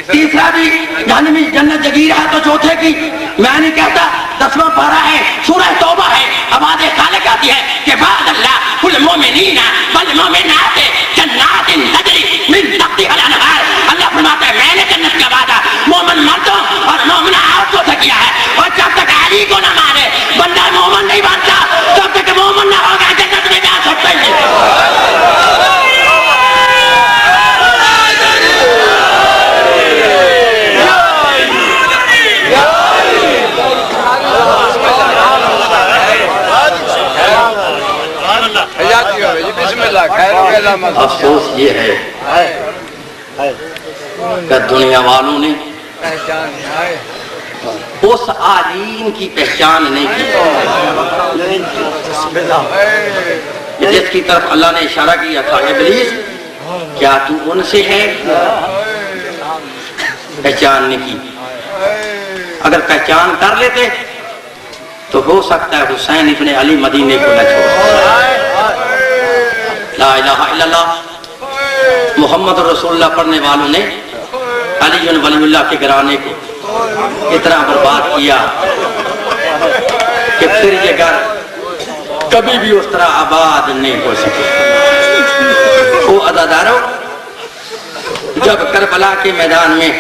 تیسرا بھی جہنمی، جنت جگیر ہے تو چوتھے کی میں نہیں کہتا۔ 10واں پارہ ہے، سورہ توبہ ہے، آواز خالق آتی ہے کہ بعد اللہ کل مومنین والمومنات جنات تجری من تحتها الانہار۔ اللہ فرماتا ہے میں نے جنت کا وعدہ مومن مردوں اور مومنہ عورتوں سے کیا ہے، اور جب تک علی کو نہ مانے بندہ مومن نہیں بنتا، جب تک مومن نہ ہوگا جنت میں جا سکتا ہی نہیں۔ افسوس یہ ہے کہ دنیا والوں نے اس عالم کی پہچان نہیں کی جس کی طرف اللہ نے اشارہ کیا تھا، ابلیس کیا تو ان سے ہے؟ پہچان نہیں کی۔ اگر پہچان کر لیتے تو ہو سکتا ہے حسین ابن علی مدینے کو نہ چھوڑ۔ لا الہ الا اللہ محمد رسول اللہ پڑھنے والوں نے علی ولی اللہ کے گھرانے کو اتنا برباد کیا کہ پھر یہ گھر کبھی بھی اس طرح آباد نہیں ہو سکے۔ وہ عزاداروں، جب کربلا کے میدان میں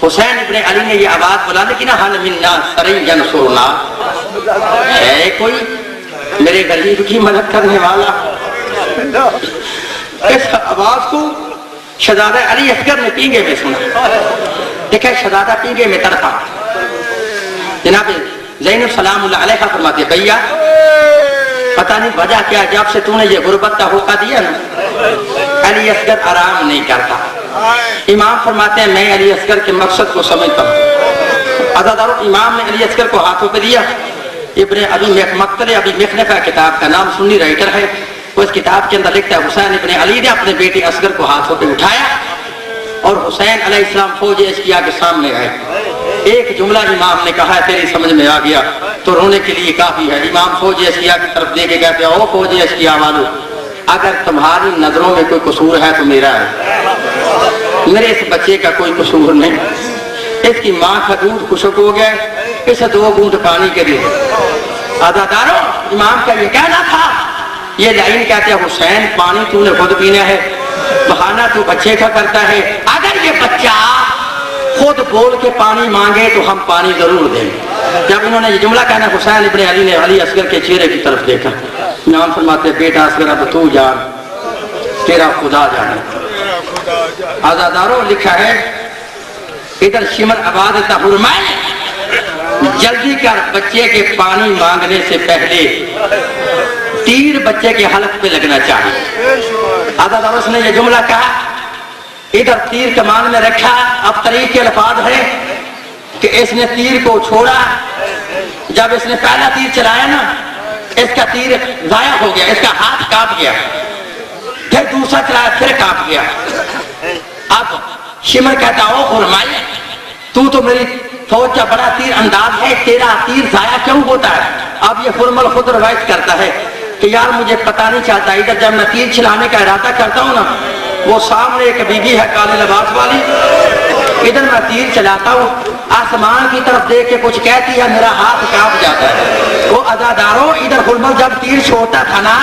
حسین ابن علی نے یہ آواز بلا لی کہ نا حل منا سری ینصرنا، ہے کوئی میرے غریب کی مدد کرنے والا؟ اس آواز کو شہزادہ علی اصغر نے پینگے میں سنا۔ دیکھیں شہزادہ پینگے میں تڑپا۔ جناب زینب سلام اللہ علیہ فرماتے بھیا پتہ نہیں وجہ کیا، جب سے تو نے یہ غربت کا ہوکا دیا نا علی اصغر آرام نہیں کرتا۔ امام فرماتے ہیں میں علی اصغر کے مقصد کو سمجھتا ہوں۔ عزاداروں امام نے علی اصغر کو ہاتھوں پہ دیا۔ ابن ابی مقتل ابی مخنفہ کتاب کا نام، سنی رائٹر ہے، وہ اس کتاب کے اندر لکھتا ہے حسین ابن علی نے اپنے بیٹے اصغر کو ہاتھوں پہ اٹھایا اور حسین علیہ السلام فوج اشقیاء کے سامنے آئے۔ ایک جملہ امام نے کہا ہے تیری سمجھ میں آ گیا تو رونے کے لیے کافی ہے۔ امام فوج اشقیاء کی طرف دے کے کہتے ہیں او فوج اشقیاء والو، اگر تمہاری نظروں میں کوئی قصور ہے تو میرا ہے، میرے اس بچے کا کوئی قصور نہیں۔ اس کی ماں کا دودھ خشک ہو گیا، اسے 2 گھونٹ پانی کے دے۔ عزاداروں امام کا یہ کہنا تھا، یہ لائن کہتے ہیں حسین پانی تو نے خود پینا ہے، بہانہ تو بچے کا کرتا ہے، اگر یہ بچہ خود بول کے پانی مانگے تو ہم پانی ضرور دیں۔ جب انہوں نے یہ جملہ کہنا حسین ابن علی نے علی اصغر کے چہرے کی طرف دیکھا۔ امام فرماتے بیٹا اصغر اب تو جان، تیرا خدا جانے۔ عزاداروں لکھا ہے ادھر شمر آباد تھا، فرمائے جلدی کر بچے کے پانی مانگنے سے پہلے تیر بچے کے حلق پہ لگنا چاہیے۔ عزاداروں اس نے یہ جملہ کہا، ادھر تیر کمان میں رکھا۔ اب طریق کے الفاظ ہے کہ اس نے تیر کو چھوڑا، جب اس نے پہلا تیر چلایا نا اس کا تیر ضائع ہو گیا، اس کا ہاتھ کاپ گیا، پھر دوسرا چلایا پھر کاپ گیا۔ اب شمر کہتا او فرمائی تو میری فوج کا بڑا تیر انداز ہے، تیرا تیر ضائع کیوں ہوتا ہے؟ اب یہ فرمل خود روایت کرتا ہے کہ یار مجھے پتا نہیں چلتا، ادھر جب میں تیر چلانے کا ارادہ کرتا ہوں نا وہ سامنے ایک بی بی ہے کالے لباس والی، ادھر میں تیر چلاتا ہوں آسمان کی طرف دیکھ کے کچھ کہتی ہے میرا ہاتھ کانپ جاتا ہے۔ وہ عزاداروں ادھر فرمل جب تیر چھوڑتا تھا نا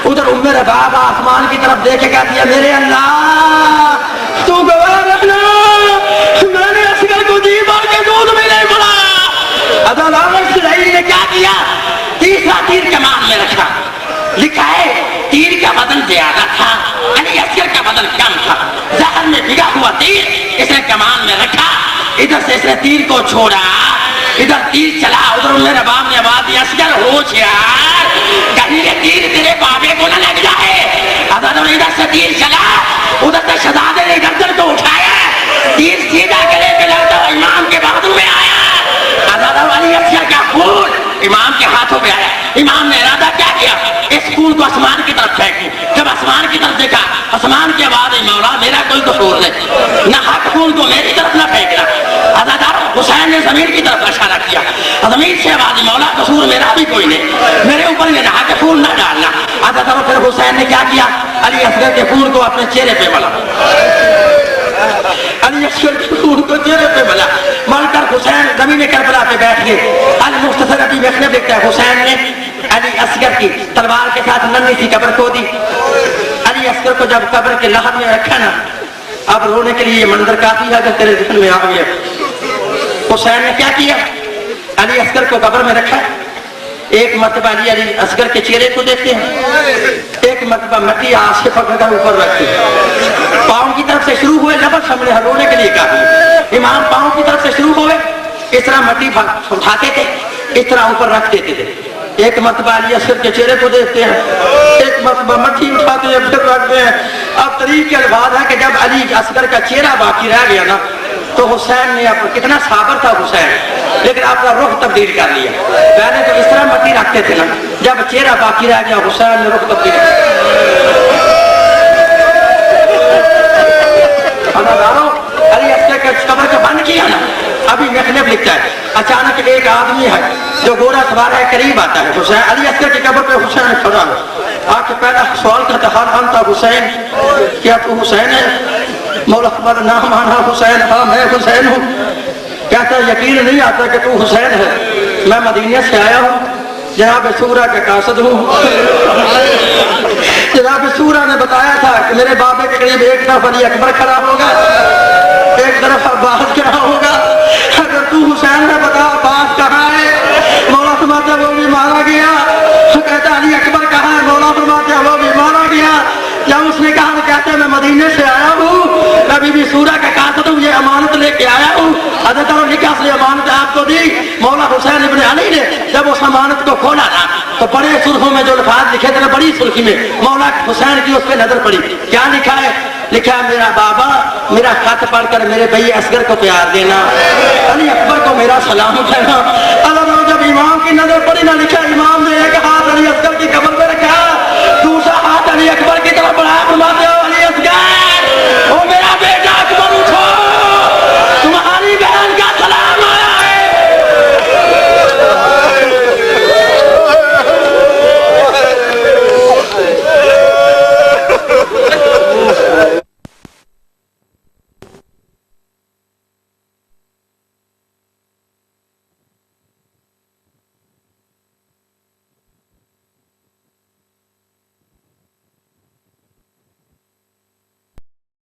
ادھر ام رباب آسمان کی طرف دیکھ کے کہتی ہے میرے اللہ تو گواہ رکھنا میں نے اصغر کو جی بھر کے دودھ میں نہیں پڑا۔ عزاداروں اسرائیل نے کیا کیا، تیسرا تیر کمان میں رکھا۔ لکھا ہے تیر کا وزن زیادہ تھا، علی اصغر کا وزن کم تھا، زہر میں بھگا ہوا تیر اس نے کمان میں رکھا، ادھر سے اس نے تیر کو چھوڑا، ادھر تیر چلا، ادھر میرے باپ نے آواز دی اصغر ہوش یار کہیں یہ تیر تیرے بابے کو نہ لگ جائے۔ ادھر سے تیر چلا، ادھر سے شہزادے نے گردن کو اٹھایا، تیر سیدھا گلے پہ لگتا ہوا امام کے بازو میں آیا، علی اصغر کا خون امام کے ہاتھوں پہ آیا۔ امام نے ارادہ کیا کیا، اس خون کو آسمان کی طرف پھینکوں۔ جب آسمان کی طرف دیکھا آسمان کی آواز ہے مولا میرا کوئی قصور نہیں، نہ حق خون کو میری طرف نہ پھینکنا۔ عزاداروں حسین حسین نے زمین کی طرف اشارہ کیا، زمین سے آواز مولا قصور میرا بھی کوئی نہیں، میرے اوپر یہ نہا کے خون نہ ڈالنا۔ پھر حسین نے کیا کیا؟ علی اصغر کے خون کو اپنے چہرے پہ ملا، علی اصغر کے خون کو چہرے پہ ملا، مل کر حسین زمین کربلا پہ بیٹھ گئے۔ المختصر ابی مخلب لکھتا ہے حسین نے علی اصغر کی تلوار کے ساتھ ننھی سی قبر کھو دی۔ علی اصغر کو جب قبر کے لحد میں رکھا نا، اب رونے کے لیے یہ منظر کافی ہے کہ تیرے ذہن میں آ گیا۔ حسین نے کیا کیا؟ علی اصغر کو قبر میں رکھا، ایک مرتبہ علی اصغر کے چہرے کو دیکھتے ہیں، ایک مرتبہ مٹی آسے پکڑ کر اوپر رکھتے ہیں، پاؤں کی طرف سے شروع ہوئے، لفظ ہم نے رونے کے لیے کافی، امام پاؤں کی طرف سے شروع ہوئے، اس طرح مٹی اٹھاتے تھے، اس طرح اوپر رکھ دیتے تھے۔ ایک مرتبہ علی اصغر کے چہرے کو دیکھتے ہیں، ایک مرتبہ مٹی اٹھاتے ہیں پھر رکھتے ہیں۔ اب طریق کے الفاظ ہے کہ جب علی اصغر کا چہرہ باقی رہ گیا نا تو حسین نے کتنا صابر تھا حسین، لیکن اپنا رخ تبدیل کر لیا۔ پہلے تو اس طرح مٹی رکھتے تھے نا، جب چہرہ باقی رہ گیا حسین نے رخ تبدیل علی اصغر کے قبر کو بند کیا نا۔ ابھی مخلب لکھتا ہے اچانک ایک آدمی ہے جو گھوڑا سوار ہے قریب آتا ہے، حسین علی اصغر کی قبر پہ حسین کھڑا ہے، آ کے پہلا سوال کرتا ہے ہل انت حسین، کیا تو حسین ہے؟ مولا فرماتا نام آنا حسین، ہاں میں حسین ہوں۔ کہتا ہے یقین نہیں آتا کہ تو حسین ہے، میں مدینہ سے آیا ہوں، جناب سورہ کا قاصد ہوں۔ جناب سورہ نے بتایا تھا کہ میرے بابے کے قریب ایک طرف علی اکبر کھڑا ہوگا، ایک طرف عباس کھڑا ہوگا، اگر تو حسین ہے بتا عباس کہاں ہے؟ مولا فرماتا وہ بھی مارا گیا۔ کہتا علی اکبر کہاں ہے؟ مولا فرماتا وہ بھی مارا گیا۔ جب اس نے کہا کہتے میں مدینے سے آیا ہوں، میں بی بی سورہ کا قاصد ہوں، یہ امانت لے کے آیا ہوں، حضرت عمر نے کہا اس نے امانت آپ کو دی۔ مولا حسین ابن علی نے جب اس امانت کو کھولا نا تو بڑے سرخوں میں جو الفاظ لکھے تھے نا، بڑی سرخی میں مولا حسین کی اس پہ نظر پڑی۔ کیا لکھا ہے؟ لکھا ہے میرا بابا میرا خط پڑھ کر میرے بھائی اصغر کو پیار دینا، علی اکبر کو میرا سلام کہنا۔ اللہ جب امام کی نظر پڑی نا، لکھا